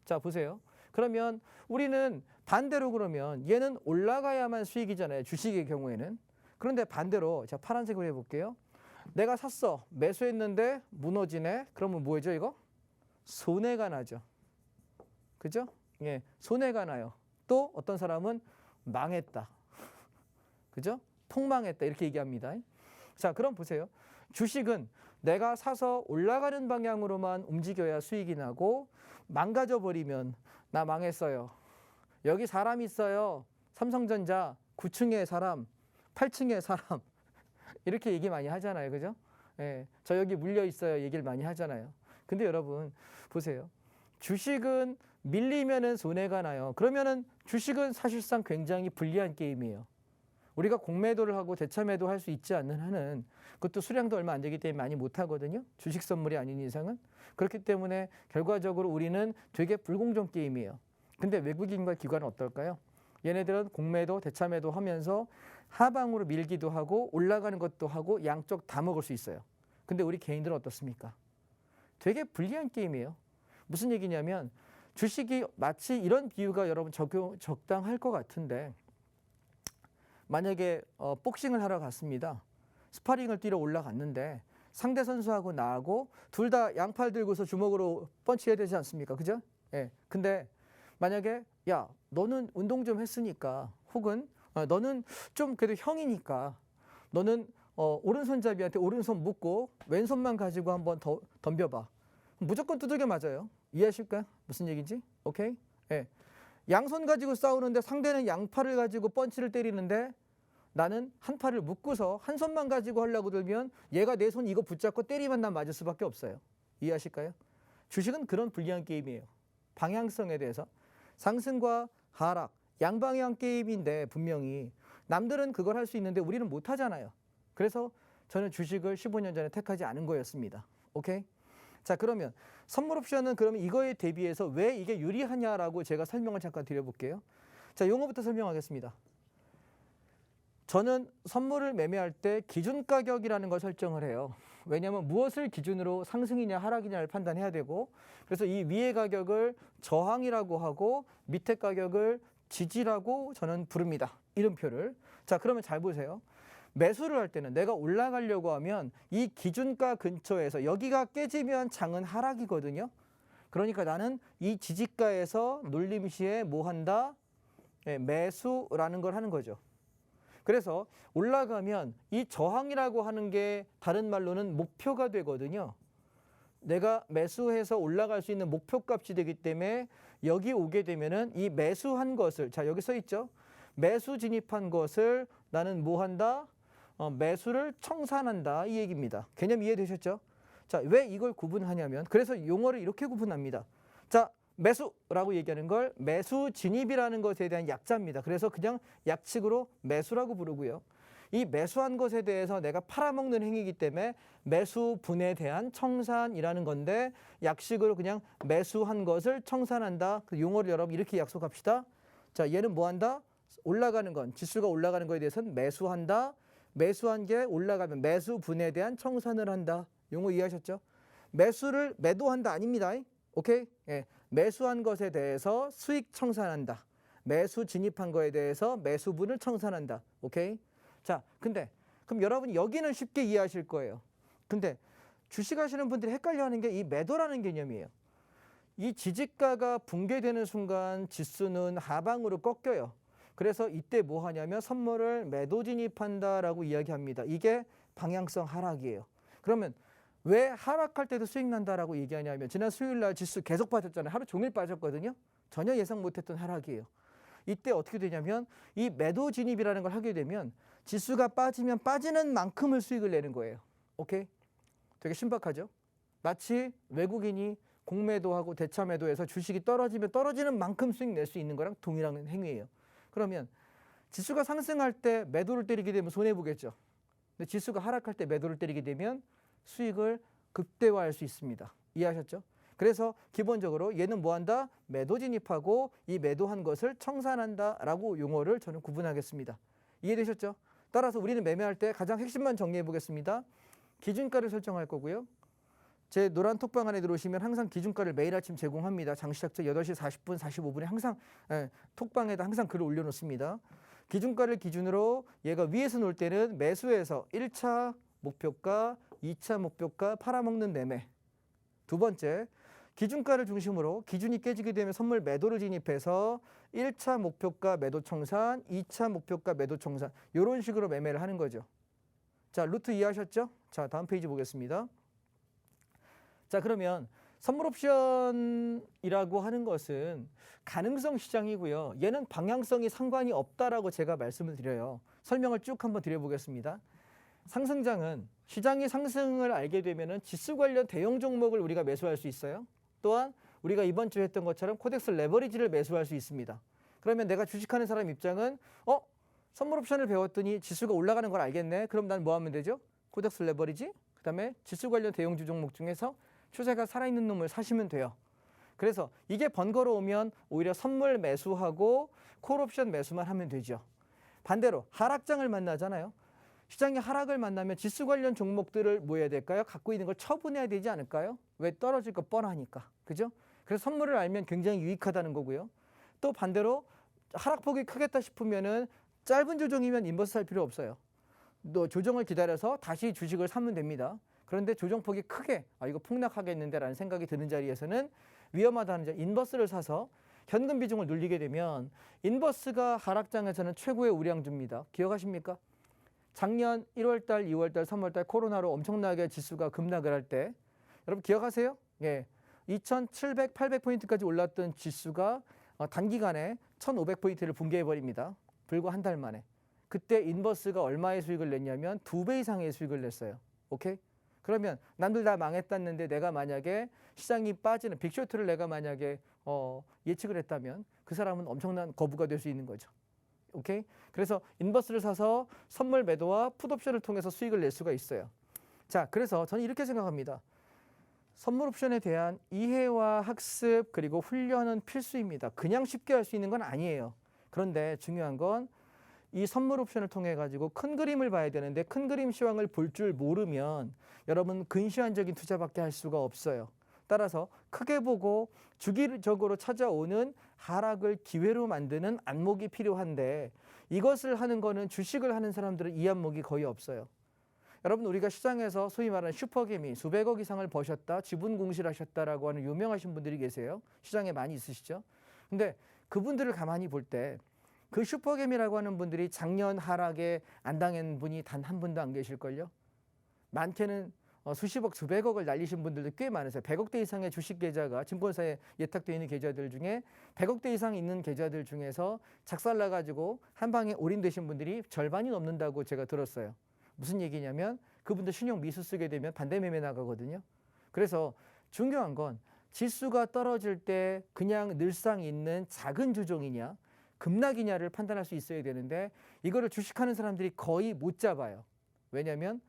자, 보세요. 그러면 우리는 반대로 그러면 얘는 올라가야만 수익이잖아요. 주식의 경우에는. 그런데 반대로 자, 파란색으로 해볼게요. 내가 샀어. 매수했는데 무너지네. 그러면 뭐죠 이거? 손해가 나죠. 그죠? 예, 손해가 나요. 또 어떤 사람은 망했다. 그죠? 폭망했다. 이렇게 얘기합니다. 자, 그럼 보세요. 주식은 내가 사서 올라가는 방향으로만 움직여야 수익이 나고 망가져 버리면 나 망했어요. 여기 사람 있어요. 삼성전자 9층에 사람, 8층에 사람 이렇게 얘기 많이 하잖아요. 그죠? 예, 저 여기 물려 있어요. 얘기를 많이 하잖아요. 근데 여러분 보세요. 주식은 밀리면은 손해가 나요. 그러면은 주식은 사실상 굉장히 불리한 게임이에요. 우리가 공매도를 하고 대차매도 할 수 있지 않는 한은 그것도 수량도 얼마 안 되기 때문에 많이 못 하거든요. 주식 선물이 아닌 이상은. 그렇기 때문에 결과적으로 우리는 되게 불공정 게임이에요. 근데 외국인과 기관은 어떨까요? 얘네들은 공매도 대차매도 하면서 하방으로 밀기도 하고 올라가는 것도 하고 양쪽 다 먹을 수 있어요. 근데 우리 개인들은 어떻습니까? 되게 불리한 게임이에요. 무슨 얘기냐면 주식이 마치 이런 비유가 여러분 적당할 것 같은데 만약에 복싱을 하러 갔습니다. 스파링을 뛰러 올라갔는데 상대 선수하고 나하고 둘 다 양팔 들고서 주먹으로 펀치해야 되지 않습니까? 그죠? 예. 근데 만약에 야 너는 운동 좀 했으니까 혹은 너는 좀 그래도 형이니까 너는 오른손잡이한테 오른손 묶고 왼손만 가지고 한번 더 덤벼봐. 무조건 두들겨 맞아요. 이해하실까요? 무슨 얘기인지? 오케이? 예. 양손 가지고 싸우는데 상대는 양팔을 가지고 펀치를 때리는데 나는 한 팔을 묶고서 한 손만 가지고 하려고 들면 얘가 내 손 이거 붙잡고 때리면 난 맞을 수밖에 없어요. 이해하실까요? 주식은 그런 불리한 게임이에요. 방향성에 대해서 상승과 하락, 양방향 게임인데 분명히 남들은 그걸 할 수 있는데 우리는 못 하잖아요. 그래서 저는 주식을 15년 전에 택하지 않은 거였습니다. 오케이? 자, 그러면 선물 옵션은 그러면 이거에 대비해서 왜 이게 유리하냐라고 제가 설명을 잠깐 드려볼게요. 자, 용어부터 설명하겠습니다. 저는 선물을 매매할 때 기준 가격이라는 걸 설정을 해요. 왜냐하면 무엇을 기준으로 상승이냐 하락이냐를 판단해야 되고 그래서 이 위의 가격을 저항이라고 하고 밑에 가격을 지지라고 저는 부릅니다. 이름표를. 자, 그러면 잘 보세요. 매수를 할 때는 내가 올라가려고 하면 이 기준가 근처에서 여기가 깨지면 장은 하락이거든요. 그러니까 나는 이 지지가에서 눌림 시에 뭐 한다? 매수라는 걸 하는 거죠. 그래서 올라가면 이 저항이라고 하는 게 다른 말로는 목표가 되거든요. 내가 매수해서 올라갈 수 있는 목표값이 되기 때문에 여기 오게 되면은 이 매수한 것을 자 여기 써 있죠. 매수 진입한 것을 나는 뭐 한다? 매수를 청산한다 이 얘기입니다. 개념 이해되셨죠? 자, 왜 이걸 구분하냐면 그래서 용어를 이렇게 구분합니다. 자, 매수라고 얘기하는 걸 매수 진입이라는 것에 대한 약자입니다. 그래서 그냥 약칙으로 매수라고 부르고요. 이 매수한 것에 대해서 내가 팔아먹는 행위이기 때문에 매수분에 대한 청산이라는 건데 약식으로 그냥 매수한 것을 청산한다. 그 용어를 여러분 이렇게 약속합시다. 자, 얘는 뭐 한다? 올라가는 건 지수가 올라가는 거에 대해서는 매수한다. 매수한 게 올라가면 매수분에 대한 청산을 한다. 용어 이해하셨죠? 매수를 매도한다 아닙니다. 오케이? 예. 매수한 것에 대해서 수익 청산한다. 매수 진입한 거에 대해서 매수분을 청산한다. 오케이? 자, 근데 그럼 여러분이 여기는 쉽게 이해하실 거예요. 근데 주식하시는 분들이 헷갈려하는 게 이 매도라는 개념이에요. 이 지지가가 붕괴되는 순간 지수는 하방으로 꺾여요. 그래서 이때 뭐 하냐면 선물을 매도 진입한다라고 이야기합니다. 이게 방향성 하락이에요. 그러면 왜 하락할 때도 수익 난다라고 얘기하냐면 지난 수요일 날 지수 계속 빠졌잖아요. 하루 종일 빠졌거든요. 전혀 예상 못했던 하락이에요. 이때 어떻게 되냐면 이 매도 진입이라는 걸 하게 되면 지수가 빠지면 빠지는 만큼을 수익을 내는 거예요. 오케이? 되게 신박하죠? 마치 외국인이 공매도하고 대차매도해서 주식이 떨어지면 떨어지는 만큼 수익 낼 수 있는 거랑 동일한 행위예요. 그러면 지수가 상승할 때 매도를 때리게 되면 손해보겠죠. 근데 지수가 하락할 때 매도를 때리게 되면 수익을 극대화할 수 있습니다. 이해하셨죠? 그래서 기본적으로 얘는 뭐한다? 매도 진입하고 이 매도한 것을 청산한다라고 용어를 저는 구분하겠습니다. 이해되셨죠? 따라서 우리는 매매할 때 가장 핵심만 정리해 보겠습니다. 기준가를 설정할 거고요. 제 노란 톡방 안에 들어오시면 항상 기준가를 매일 아침 제공합니다. 장시작자 8시 40분, 45분에 항상 톡방에다 항상 글을 올려놓습니다. 기준가를 기준으로 얘가 위에서 놓을 때는 매수해서 1차 목표가, 2차 목표가 팔아먹는 매매. 두 번째, 기준가를 중심으로 기준이 깨지게 되면 선물 매도를 진입해서 1차 목표가 매도 청산, 2차 목표가 매도 청산 이런 식으로 매매를 하는 거죠. 자, 루트 이해하셨죠? 자, 다음 페이지 보겠습니다. 자, 그러면 선물 옵션이라고 하는 것은 가능성 시장이고요. 얘는 방향성이 상관이 없다라고 제가 말씀을 드려요. 설명을 쭉 한번 드려보겠습니다. 상승장은 시장이 상승을 알게 되면은 지수 관련 대형 종목을 우리가 매수할 수 있어요. 또한 우리가 이번 주에 했던 것처럼 코덱스 레버리지를 매수할 수 있습니다. 그러면 내가 주식하는 사람 입장은 선물 옵션을 배웠더니 지수가 올라가는 걸 알겠네. 그럼 난 뭐 하면 되죠? 코덱스 레버리지, 그다음에 지수 관련 대형주 종목 중에서 추세가 살아있는 놈을 사시면 돼요. 그래서 이게 번거로우면 오히려 선물 매수하고 콜옵션 매수만 하면 되죠. 반대로 하락장을 만나잖아요. 시장이 하락을 만나면 지수 관련 종목들을 뭐 해야 될까요? 갖고 있는 걸 처분해야 되지 않을까요? 왜? 떨어질 거 뻔하니까. 그죠? 그래서 선물을 알면 굉장히 유익하다는 거고요. 또 반대로 하락폭이 크겠다 싶으면은 짧은 조정이면 인버스 살 필요 없어요. 또 조정을 기다려서 다시 주식을 사면 됩니다. 그런데 조정폭이 크게 이거 폭락하겠는데 라는 생각이 드는 자리에서는 위험하다는 자 인버스를 사서 현금 비중을 늘리게 되면 인버스가 하락장에서는 최고의 우량주입니다. 기억하십니까? 작년 1월달, 2월달, 3월달 코로나로 엄청나게 지수가 급락을 할 때 여러분 기억하세요? 예, 2,700, 800포인트까지 올랐던 지수가 단기간에 1,500포인트를 붕괴해버립니다. 불과 한 달 만에. 그때 인버스가 얼마의 수익을 냈냐면 2배 이상의 수익을 냈어요. 오케이? 그러면 남들 다 망했다는데 내가 만약에 시장이 빠지는 빅쇼트를 내가 만약에 예측을 했다면 그 사람은 엄청난 거부가 될 수 있는 거죠. 오케이? 그래서 인버스를 사서 선물 매도와 풋옵션을 통해서 수익을 낼 수가 있어요. 자, 그래서 저는 이렇게 생각합니다. 선물 옵션에 대한 이해와 학습 그리고 훈련은 필수입니다. 그냥 쉽게 할 수 있는 건 아니에요. 그런데 중요한 건 이 선물 옵션을 통해 가지고 큰 그림을 봐야 되는데 큰 그림 시황을 볼 줄 모르면 여러분 근시안적인 투자밖에 할 수가 없어요. 따라서 크게 보고 주기적으로 찾아오는 하락을 기회로 만드는 안목이 필요한데 이것을 하는 거는 주식을 하는 사람들은 이 안목이 거의 없어요. 여러분 우리가 시장에서 소위 말하는 슈퍼개미 수백억 이상을 버셨다, 지분 공실하셨다라고 하는 유명하신 분들이 계세요. 시장에 많이 있으시죠. 근데 그분들을 가만히 볼 때 그 슈퍼개미라고 하는 분들이 작년 하락에 안 당한 분이 단 한 분도 안 계실걸요. 많게는 수십억, 수백억을 날리신 분들도 꽤 많으세요. 100억대 이상의 주식 계좌가 증권사에 예탁되어 있는 계좌들 중에 100억대 이상 있는 계좌들 중에서 작살나가지고 한 방에 올인되신 분들이 절반이 넘는다고 제가 들었어요. 무슨 얘기냐면 그분들 신용 미수 쓰게 되면 반대매매 나가거든요. 그래서 중요한 건 지수가 떨어질 때 그냥 늘상 있는 작은 조정이냐 급락이냐를 판단할 수 있어야 되는데 이거를 주식하는 사람들이 거의 못 잡아요. 왜냐하면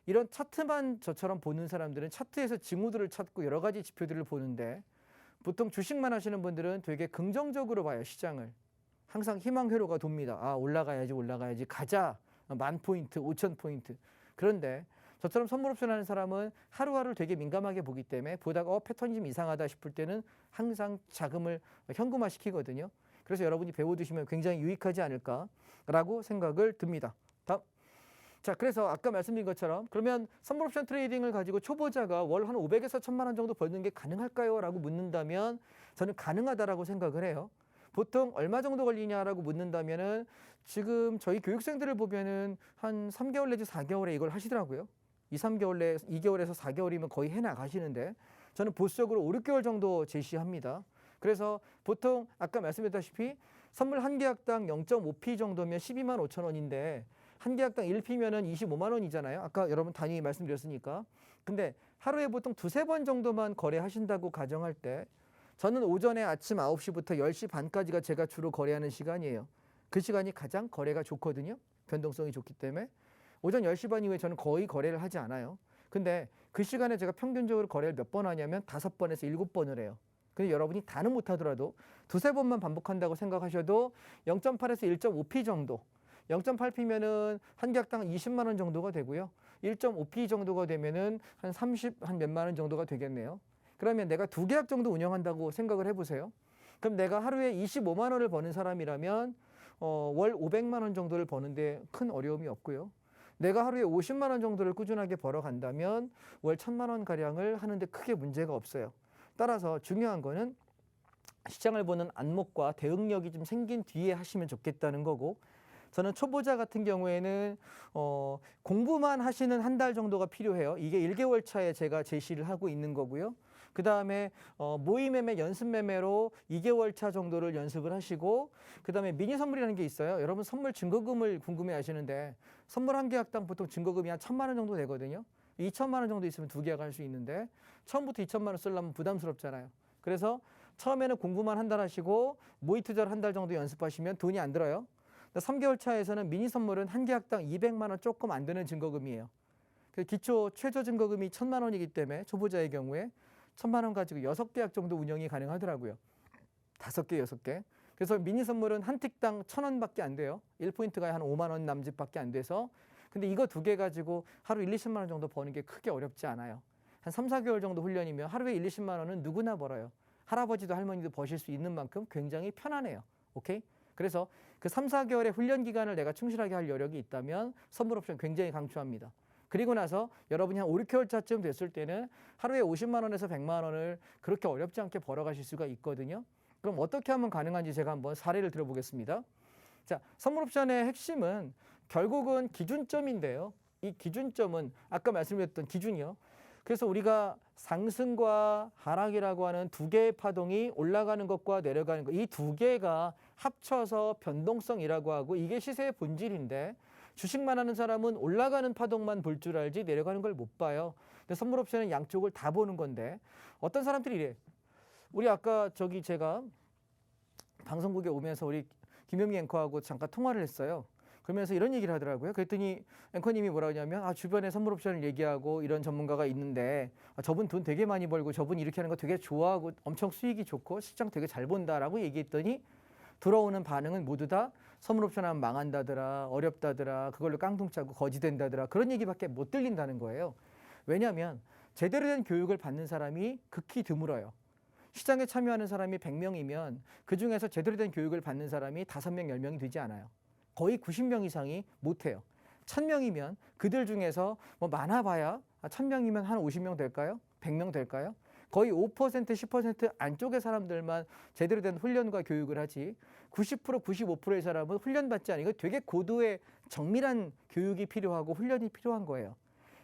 이런 차트만 저처럼 보는 사람들은 차트에서 징후들을 찾고 여러 가지 지표들을 보는데 보통 주식만 하시는 분들은 되게 긍정적으로 봐요. 시장을. 항상 희망 회로가 돕니다. 올라가야지 가자. 10,000포인트, 5,000포인트. 그런데 저처럼 선물 옵션 하는 사람은 하루하루를 되게 민감하게 보기 때문에 보다가 패턴이 좀 이상하다 싶을 때는 항상 자금을 현금화 시키거든요. 그래서 여러분이 배워두시면 굉장히 유익하지 않을까라고 생각을 듭니다. 다음. 자, 그래서 아까 말씀드린 것처럼 그러면 선물 옵션 트레이딩을 가지고 초보자가 월 한 500에서 1,000만 원 정도 벌는 게 가능할까요? 라고 묻는다면 저는 가능하다라고 생각을 해요. 보통 얼마 정도 걸리냐라고 묻는다면은 지금 저희 교육생들을 보면은 한 3개월 내지 4개월에 이걸 하시더라고요. 2, 3개월 내 2개월에서 4개월이면 거의 해 나가시는데 저는 보수적으로 5, 6개월 정도 제시합니다. 그래서 보통 아까 말씀드렸다시피 선물 한 계약당 0.5p 정도면 12만 5천 원인데 한 계약당 1p면은 25만 원이잖아요. 아까 여러분 단위 말씀드렸으니까. 근데 하루에 보통 두세 번 정도만 거래하신다고 가정할 때 저는 오전에 아침 9시부터 10시 반까지가 제가 주로 거래하는 시간이에요. 그 시간이 가장 거래가 좋거든요. 변동성이 좋기 때문에. 오전 10시 반 이후에 저는 거의 거래를 하지 않아요. 근데 그 시간에 제가 평균적으로 거래를 몇 번 하냐면 5번에서 7번을 해요. 근데 여러분이 다는 못하더라도 두세 번만 반복한다고 생각하셔도 0.8에서 1.5p 정도, 0.8p면은 한 계약당 20만 원 정도가 되고요. 1.5p 정도가 되면은 한 30, 한 몇만 원 정도가 되겠네요. 그러면 내가 두 계약 정도 운영한다고 생각을 해보세요. 그럼 내가 하루에 25만 원을 버는 사람이라면 월 500만 원 정도를 버는데 큰 어려움이 없고요. 내가 하루에 50만 원 정도를 꾸준하게 벌어간다면 월 1,000만 원 가량을 하는데 크게 문제가 없어요. 따라서 중요한 거는 시장을 보는 안목과 대응력이 좀 생긴 뒤에 하시면 좋겠다는 거고, 저는 초보자 같은 경우에는 공부만 하시는 한 달 정도가 필요해요. 이게 1개월 차에 제가 제시를 하고 있는 거고요. 그 다음에 모의 매매, 연습 매매로 2개월 차 정도를 연습을 하시고, 그 다음에 미니 선물이라는 게 있어요. 여러분 선물 증거금을 궁금해 하시는데 선물 한 계약당 보통 증거금이 한 1,000만 원 정도 되거든요. 2천만 원 정도 있으면 두 계약할 수 있는데 처음부터 2천만 원 쓰려면 부담스럽잖아요. 그래서 처음에는 공부만 한 달 하시고 모의 투자를 한 달 정도 연습하시면 돈이 안 들어요. 3개월 차에서는 미니 선물은 한 계약당 200만 원 조금 안 되는 증거금이에요. 기초 최저 증거금이 1,000만 원이기 때문에 초보자의 경우에 1,000만 원 가지고 6계약 정도 운영이 가능하더라고요. 5개, 6개. 그래서 미니 선물은 한 틱당 1,000원밖에 안 돼요. 1포인트가 한 5만 원 남짓밖에 안 돼서. 근데 이거 두 개 가지고 하루 1, 20만 원 정도 버는 게 크게 어렵지 않아요. 한 3, 4개월 정도 훈련이면 하루에 1, 20만 원은 누구나 벌어요. 할아버지도 할머니도 버실 수 있는 만큼 굉장히 편안해요. 오케이? 그래서 그 3, 4개월의 훈련 기간을 내가 충실하게 할 여력이 있다면 선물 옵션 굉장히 강추합니다. 그리고 나서 여러분이 한 5, 6개월 차쯤 됐을 때는 하루에 50만 원에서 100만 원을 그렇게 어렵지 않게 벌어가실 수가 있거든요. 그럼 어떻게 하면 가능한지 제가 한번 사례를 들어보겠습니다. 자, 선물 옵션의 핵심은 결국은 기준점인데요. 이 기준점은 아까 말씀드렸던 기준이요. 그래서 우리가 상승과 하락이라고 하는 두 개의 파동이 올라가는 것과 내려가는 것, 이 두 개가 합쳐서 변동성이라고 하고 이게 시세의 본질인데 주식만 하는 사람은 올라가는 파동만 볼 줄 알지 내려가는 걸 못 봐요. 근데 선물 옵션은 양쪽을 다 보는 건데 어떤 사람들이 이래. 우리 아까 제가 방송국에 오면서 우리 김현미 앵커하고 잠깐 통화를 했어요. 그러면서 이런 얘기를 하더라고요. 그랬더니 앵커님이 뭐라 하냐면 주변에 선물 옵션을 얘기하고 이런 전문가가 있는데 저분 돈 되게 많이 벌고 저분 이렇게 하는 거 되게 좋아하고 엄청 수익이 좋고 시장 되게 잘 본다라고 얘기했더니 들어오는 반응은 모두 다 선물 옵션 하면 망한다더라, 어렵다더라, 그걸로 깡통 짜고 거지 된다더라 그런 얘기밖에 못 들린다는 거예요. 왜냐하면 제대로 된 교육을 받는 사람이 극히 드물어요. 시장에 참여하는 사람이 100명이면 그중에서 제대로 된 교육을 받는 사람이 5명, 10명이 되지 않아요. 거의 90명 이상이 못해요. 1,000명이면 그들 중에서 뭐 많아봐야 1,000명이면 한 50명 될까요? 100명 될까요? 거의 5%, 10% 안쪽의 사람들만 제대로 된 훈련과 교육을 하지 90%, 95%의 사람은 훈련받지 않으니까 되게 고도의 정밀한 교육이 필요하고 훈련이 필요한 거예요.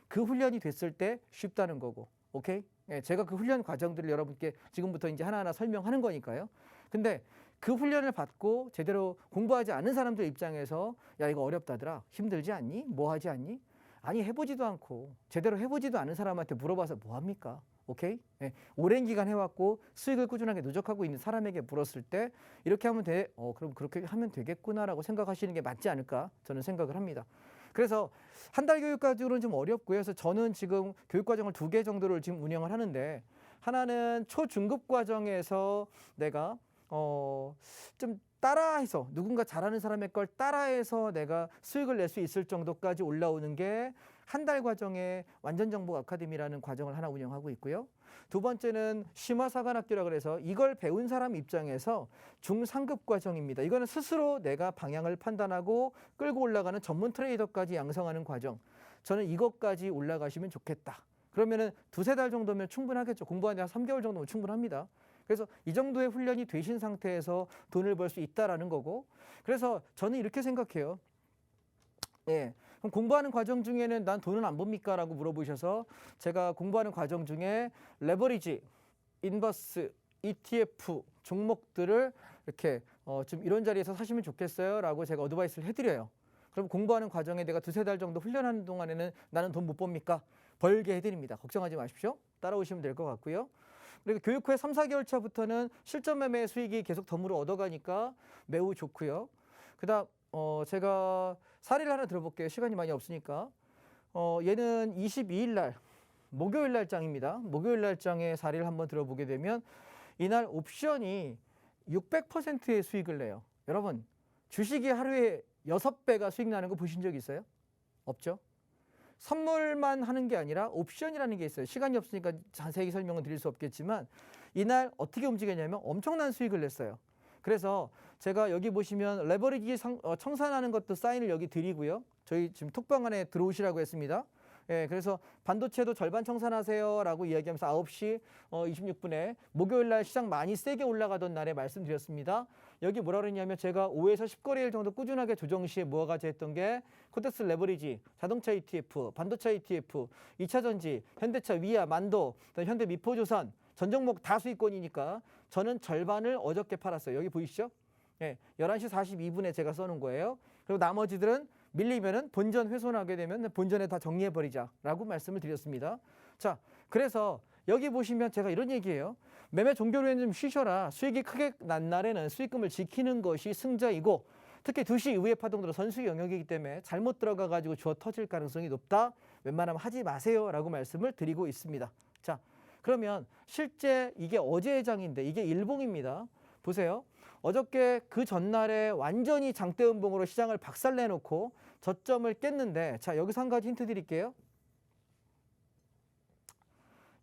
그 훈련이 됐을 때 쉽다는 거고. 오케이? 예, 제가 그 훈련 과정들을 여러분께 지금부터 이제 하나하나 설명하는 거니까요. 근데 그 훈련을 받고 제대로 공부하지 않은 사람들 입장에서 야 이거 어렵다더라. 힘들지 않니? 뭐 하지 않니? 아니 해보지도 않고 제대로 해보지도 않은 사람한테 물어봐서 뭐 합니까? 오케이? 예, 오랜 기간 해왔고 수익을 꾸준하게 누적하고 있는 사람에게 물었을 때 이렇게 하면 돼. 그럼 그렇게 하면 되겠구나라고 생각하시는 게 맞지 않을까 저는 생각을 합니다. 그래서 한 달 교육 가지고는 좀 어렵고요. 그래서 저는 지금 교육 과정을 2개 정도를 지금 운영을 하는데 하나는 초중급 과정에서 내가 좀 따라해서 누군가 잘하는 사람의 걸 따라해서 내가 수익을 낼 수 있을 정도까지 올라오는 게 한 달 과정의 완전정복 아카데미라는 과정을 하나 운영하고 있고요. 두 번째는 심화사관학교라 그래서 이걸 배운 사람 입장에서 중상급 과정입니다. 이거는 스스로 내가 방향을 판단하고 끌고 올라가는 전문 트레이더까지 양성하는 과정. 저는 이것까지 올라가시면 좋겠다. 그러면은 2-3달 정도면 충분하겠죠. 공부하는데 한 3개월 정도면 충분합니다. 그래서 이 정도의 훈련이 되신 상태에서 돈을 벌 수 있다라는 거고. 그래서 저는 이렇게 생각해요. 예, 그럼 공부하는 과정 중에는 난 돈은 안 법니까? 라고 물어보셔서 제가 공부하는 과정 중에 레버리지, 인버스, ETF 종목들을 이렇게 좀 이런 자리에서 사시면 좋겠어요 라고 제가 어드바이스를 해드려요. 그럼 공부하는 과정에 내가 두세 달 정도 훈련하는 동안에는 나는 돈 못 법니까? 벌게 해드립니다. 걱정하지 마십시오. 따라오시면 될 것 같고요. 그리고 교육 후에 3, 4개월 차부터는 실전 매매 수익이 계속 덤으로 얻어가니까 매우 좋고요. 그다음 제가 사례를 하나 들어볼게요. 시간이 많이 없으니까. 얘는 22일 날 목요일 날장입니다. 목요일 날장의 사례를 한번 들어보게 되면 이날 옵션이 600%의 수익을 내요. 여러분, 주식이 하루에 6배가 수익 나는 거 보신 적 있어요? 없죠? 선물만 하는 게 아니라 옵션이라는 게 있어요. 시간이 없으니까 자세히 설명은 드릴 수 없겠지만 이날 어떻게 움직였냐면 엄청난 수익을 냈어요. 그래서 제가 여기 보시면 레버리지 청산하는 것도 사인을 여기 드리고요. 저희 지금 톡방 안에 들어오시라고 했습니다. 예, 그래서 반도체도 절반 청산하세요 라고 이야기하면서 9시 26분에 목요일 날 시장 많이 세게 올라가던 날에 말씀드렸습니다. 여기 뭐라 그랬냐면 제가 5에서 10거래일 정도 꾸준하게 조정 시에 모아가지 했던 게 코텍스 레버리지, 자동차 ETF, 반도체 ETF, 2차전지, 현대차, 위아, 만도, 현대 미포조선, 전 종목 다 수익권이니까 저는 절반을 어저께 팔았어요. 여기 보이시죠? 예, 11시 42분에 제가 써놓은 거예요. 그리고 나머지들은 밀리면은 본전 훼손하게 되면 본전에 다 정리해버리자라고 말씀을 드렸습니다. 자, 그래서 여기 보시면 제가 이런 얘기예요. 매매 종결 후에는 좀 쉬셔라. 수익이 크게 난 날에는 수익금을 지키는 것이 승자이고 특히 2시 이후의 파동들은 선수의 영역이기 때문에 잘못 들어가가지고 주어 터질 가능성이 높다. 웬만하면 하지 마세요라고 말씀을 드리고 있습니다. 자, 그러면 실제 이게 어제의 장인데 이게 일봉입니다. 보세요. 어저께 그 전날에 완전히 장대음봉으로 시장을 박살내놓고 저점을 깼는데 자, 여기서 한 가지 힌트 드릴게요.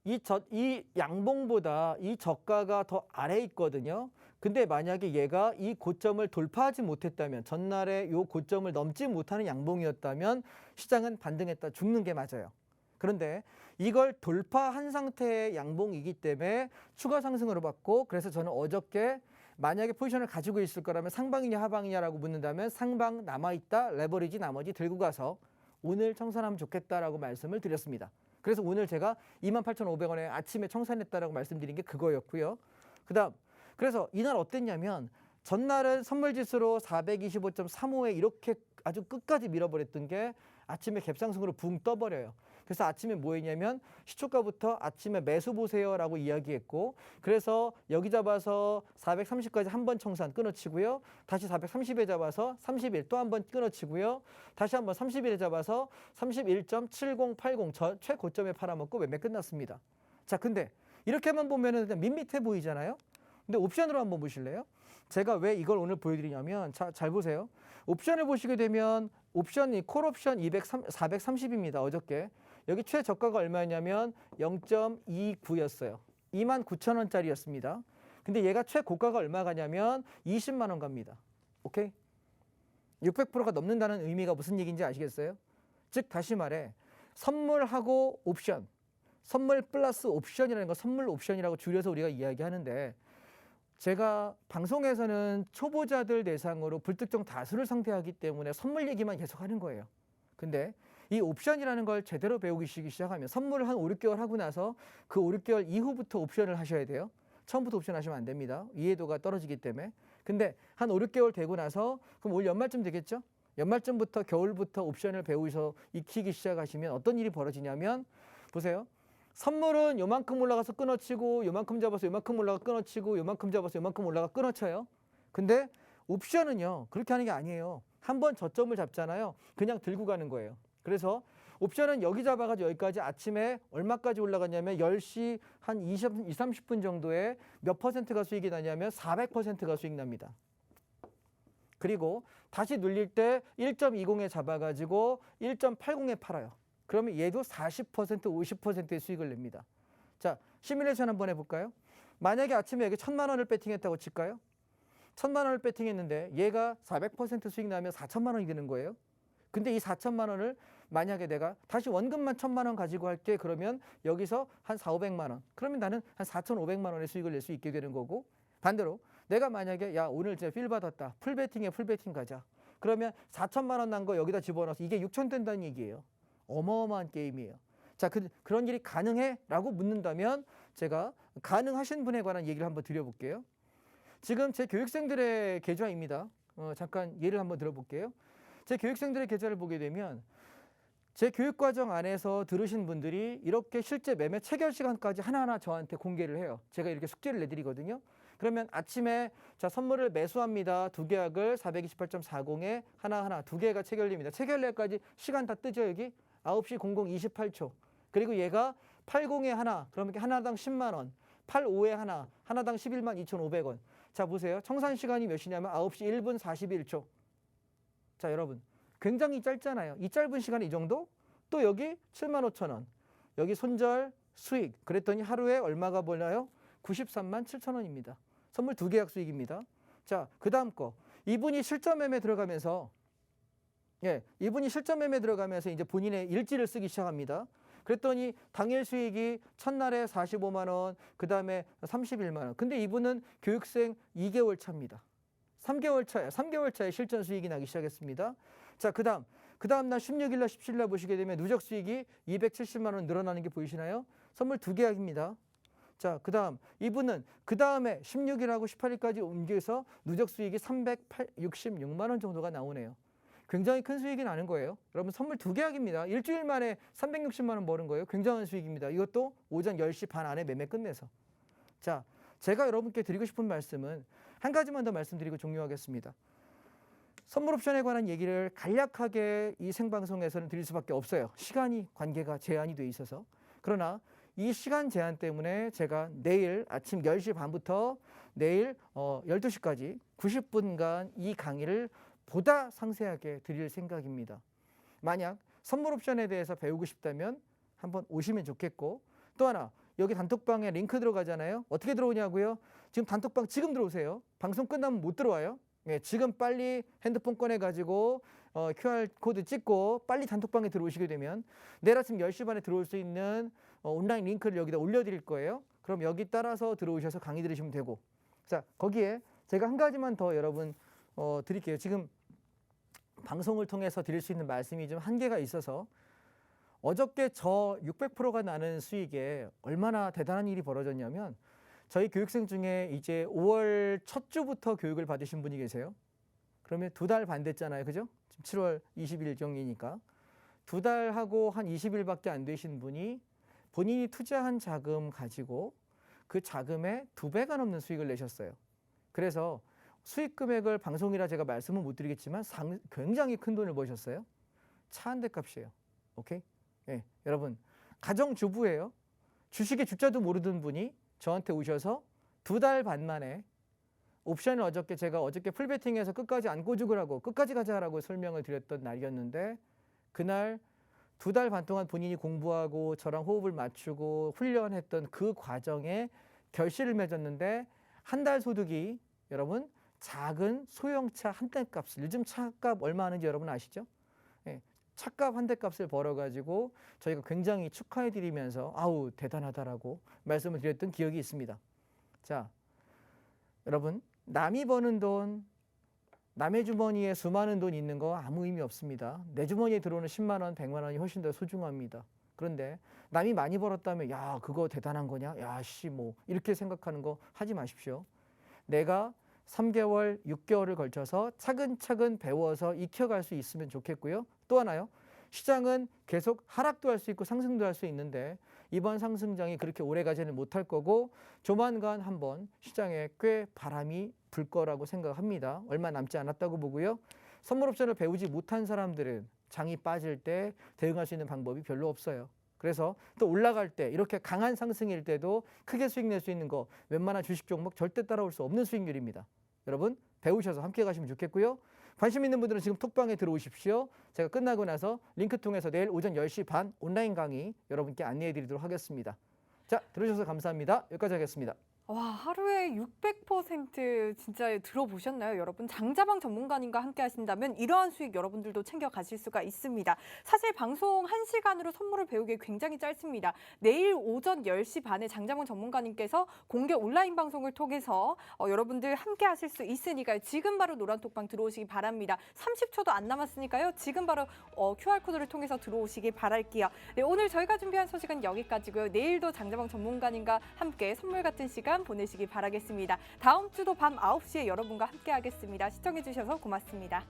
이 양봉보다 이 저가가 더 아래에 있거든요. 근데 만약에 얘가 이 고점을 돌파하지 못했다면 전날에 이 고점을 넘지 못하는 양봉이었다면 시장은 반등했다 죽는 게 맞아요. 그런데 이걸 돌파한 상태의 양봉이기 때문에 추가 상승으로 봤고 그래서 저는 어저께 만약에 포지션을 가지고 있을 거라면 상방이냐 하방이냐라고 묻는다면 상방 남아있다 레버리지 나머지 들고 가서 오늘 청산하면 좋겠다라고 말씀을 드렸습니다. 그래서 오늘 제가 28,500원에 아침에 청산했다라고 말씀드린 게 그거였고요. 그다음 그래서 이날 어땠냐면 전날은 선물지수로 425.35에 이렇게 아주 끝까지 밀어버렸던 게 아침에 갭상승으로 붕 떠버려요. 그래서 아침에 뭐 했냐면 시초가부터 아침에 매수 보세요라고 이야기했고 그래서 여기 잡아서 430까지 한 번 청산 끊어치고요. 다시 430에 잡아서 31 또 한 번 끊어치고요. 다시 한 번 31에 잡아서 31.7080 저 최고점에 팔아먹고 매매 끝났습니다. 자, 근데 이렇게만 보면은 그냥 밋밋해 보이잖아요. 근데 옵션으로 한번 보실래요? 제가 왜 이걸 오늘 보여드리냐면 잘 보세요. 옵션을 보시게 되면 옵션이 콜옵션 430입니다. 어저께. 여기 최저가가 얼마였냐면 0.29였어요. 29,000원짜리였습니다. 근데 얘가 최고가가 얼마 가냐면 20만 원 갑니다. 오케이? 600%가 넘는다는 의미가 무슨 얘기인지 아시겠어요? 즉 다시 말해 선물하고 옵션, 선물 플러스 옵션이라는 거 선물 옵션이라고 줄여서 우리가 이야기하는데 제가 방송에서는 초보자들 대상으로 불특정 다수를 상대하기 때문에 선물 얘기만 계속 하는 거예요. 근데 이 옵션이라는 걸 제대로 배우기 시작하면 선물을 한 5, 6개월 하고 나서 그 5, 6개월 이후부터 옵션을 하셔야 돼요. 처음부터 옵션 하시면 안 됩니다. 이해도가 떨어지기 때문에. 근데 한 5, 6개월 되고 나서 그럼 올 연말쯤 되겠죠? 연말쯤부터 겨울부터 옵션을 배우셔서 익히기 시작하시면 어떤 일이 벌어지냐면 보세요. 선물은 요만큼 올라가서 끊어치고 요만큼 잡아서 요만큼 올라가 끊어치고 요만큼 잡아서 요만큼 올라가 끊어쳐요. 근데 옵션은요. 그렇게 하는 게 아니에요. 한 번 저점을 잡잖아요. 그냥 들고 가는 거예요. 그래서 옵션은 여기 잡아가지고 여기까지 아침에 얼마까지 올라갔냐면 10시 한 20, 30분 정도에 몇 퍼센트가 수익이 나냐면 400%가 수익 납니다. 그리고 다시 눌릴 때 1.20에 잡아가지고 1.80에 팔아요. 그러면 얘도 40%, 50%의 수익을 냅니다. 자, 시뮬레이션 한번 해볼까요? 만약에 아침에 여기 1,000만 원을 배팅했다고 칠까요? 1,000만 원을 배팅했는데 얘가 400% 수익 나면 4천만 원이 되는 거예요. 근데 이 4천만 원을 만약에 내가 다시 원금만 1,000만 원 가지고 할게 그러면 여기서 한 4,500만 원. 그러면 나는 한 4,500만 원의 수익을 낼 수 있게 되는 거고 반대로 내가 만약에 야 오늘 진짜 필 받았다. 풀 배팅에 풀 배팅 가자. 그러면 4천만 원 난 거 여기다 집어넣어서 이게 6천 된다는 얘기예요. 어마어마한 게임이에요. 자, 그런 일이 가능해? 라고 묻는다면 제가 가능하신 분에 관한 얘기를 한번 드려볼게요. 지금 제 교육생들의 계좌입니다. 잠깐 예를 한번 들어볼게요. 제 교육생들의 계좌를 보게 되면 제 교육과정 안에서 들으신 분들이 이렇게 실제 매매 체결 시간까지 하나하나 저한테 공개를 해요. 제가 이렇게 숙제를 내드리거든요. 그러면 아침에 자 선물을 매수합니다. 두 계약을 428.40에 하나하나 두 개가 체결됩니다. 체결날까지 시간 다 뜨죠 여기? 9시 00 28초. 그리고 얘가 80에 하나, 그러면 하나당 10만 원. 85에 하나, 하나당 11만 2,500원. 자 보세요. 청산 시간이 몇 시냐면 9시 1분 41초. 자 여러분. 굉장히 짧잖아요. 이 짧은 시간에 이 정도? 또 여기 7만 5천 원. 여기 손절 수익. 그랬더니 하루에 얼마가 벌나요? 93만 7천 원입니다. 선물 두 계약 수익입니다. 자, 그 다음 거. 이분이 실전 매매 들어가면서 이분이 실전 매매 들어가면서 이제 본인의 일지를 쓰기 시작합니다. 그랬더니 당일 수익이 첫날에 45만 원, 그 다음에 31만 원. 근데 이분은 교육생 2개월 차입니다. 3개월 차에 실전 수익이 나기 시작했습니다. 자, 그 다음 날 16일 날 17일 날 보시게 되면 누적 수익이 270만 원 늘어나는 게 보이시나요? 선물 두 계약입니다. 자, 그 다음 이분은 그 다음에 16일하고 18일까지 옮겨서 누적 수익이 366만 원 정도가 나오네요. 굉장히 큰 수익이 나는 거예요. 여러분 선물 두 계약입니다. 일주일 만에 360만 원 버는 거예요. 굉장한 수익입니다. 이것도 오전 10시 반 안에 매매 끝내서. 자, 제가 여러분께 드리고 싶은 말씀은 한 가지만 더 말씀드리고 종료하겠습니다. 선물 옵션에 관한 얘기를 간략하게 이 생방송에서는 드릴 수밖에 없어요. 시간이 관계가 제한이 돼 있어서. 그러나 이 시간 제한 때문에 제가 내일 아침 10시 반부터 내일 12시까지 90분간 이 강의를 보다 상세하게 드릴 생각입니다. 만약 선물 옵션에 대해서 배우고 싶다면 한번 오시면 좋겠고, 또 하나 여기 단톡방에 링크 들어가잖아요. 어떻게 들어오냐고요? 지금 단톡방 지금 들어오세요. 방송 끝나면 못 들어와요. 지금 빨리 핸드폰 꺼내가지고 QR코드 찍고 빨리 단톡방에 들어오시게 되면 내일 아침 10시 반에 들어올 수 있는 온라인 링크를 여기다 올려드릴 거예요. 그럼 여기 따라서 들어오셔서 강의 들으시면 되고, 자 거기에 제가 한 가지만 더 여러분 드릴게요. 지금 방송을 통해서 드릴 수 있는 말씀이 좀 한계가 있어서 어저께 저 600%가 나는 수익에 얼마나 대단한 일이 벌어졌냐면 저희 교육생 중에 이제 5월 첫 주부터 교육을 받으신 분이 계세요. 그러면 2달 반 됐잖아요. 그죠? 지금 7월 20일 정리니까. 2달 하고 한 20일밖에 안 되신 분이 본인이 투자한 자금 가지고 그 자금의 2배가 넘는 수익을 내셨어요. 그래서 수익 금액을 방송이라 제가 말씀은 못 드리겠지만 굉장히 큰 돈을 버셨어요. 차 한 대 값이에요. 오케이? 네, 여러분 가정주부예요. 주식의 주자도 모르던 분이 저한테 오셔서 2달 반 만에 옵션을 제가 어저께 풀베팅해서 끝까지 안고 죽으라고 끝까지 가자라고 설명을 드렸던 날이었는데 그날 2달 반 동안 본인이 공부하고 저랑 호흡을 맞추고 훈련했던 그 과정에 결실을 맺었는데 한 달 소득이 여러분 작은 소형차 한 대 값을 요즘 차값 얼마 하는지 여러분 아시죠? 네, 차값 한 대 값을 벌어가지고 저희가 굉장히 축하해드리면서 아우 대단하다라고 말씀을 드렸던 기억이 있습니다. 자, 여러분 남이 버는 돈, 남의 주머니에 수많은 돈 있는 거 아무 의미 없습니다. 내 주머니에 들어오는 10만 원, 100만 원이 훨씬 더 소중합니다. 그런데 남이 많이 벌었다면 야 그거 대단한 거냐? 야 씨 뭐 이렇게 생각하는 거 하지 마십시오. 내가 3개월, 6개월을 걸쳐서 차근차근 배워서 익혀갈 수 있으면 좋겠고요. 또 하나요. 시장은 계속 하락도 할 수 있고 상승도 할 수 있는데 이번 상승장이 그렇게 오래 가지는 못할 거고 조만간 한번 시장에 꽤 바람이 불 거라고 생각합니다. 얼마 남지 않았다고 보고요. 선물 옵션을 배우지 못한 사람들은 장이 빠질 때 대응할 수 있는 방법이 별로 없어요. 그래서 또 올라갈 때 이렇게 강한 상승일 때도 크게 수익 낼 수 있는 거 웬만한 주식 종목 절대 따라올 수 없는 수익률입니다. 여러분 배우셔서 함께 가시면 좋겠고요. 관심 있는 분들은 지금 톡방에 들어오십시오. 제가 끝나고 나서 링크 통해서 내일 오전 10시 반 온라인 강의 여러분께 안내해 드리도록 하겠습니다. 자, 들어주셔서 감사합니다. 여기까지 하겠습니다. 와, 하루에 600% 진짜 들어보셨나요, 여러분? 장자방 전문가님과 함께 하신다면 이러한 수익 여러분들도 챙겨 가실 수가 있습니다. 사실 방송 1시간으로 선물을 배우기 굉장히 짧습니다. 내일 오전 10시 반에 장자방 전문가님께서 공개 온라인 방송을 통해서 여러분들 함께 하실 수 있으니까요. 지금 바로 노란톡방 들어오시기 바랍니다. 30초도 안 남았으니까요. 지금 바로 QR코드를 통해서 들어오시기 바랄게요. 네, 오늘 저희가 준비한 소식은 여기까지고요. 내일도 장자방 전문가님과 함께 선물 같은 시간 보내시기 바라겠습니다. 다음 주도 밤 9시에 여러분과 함께 하겠습니다. 시청해 주셔서 고맙습니다.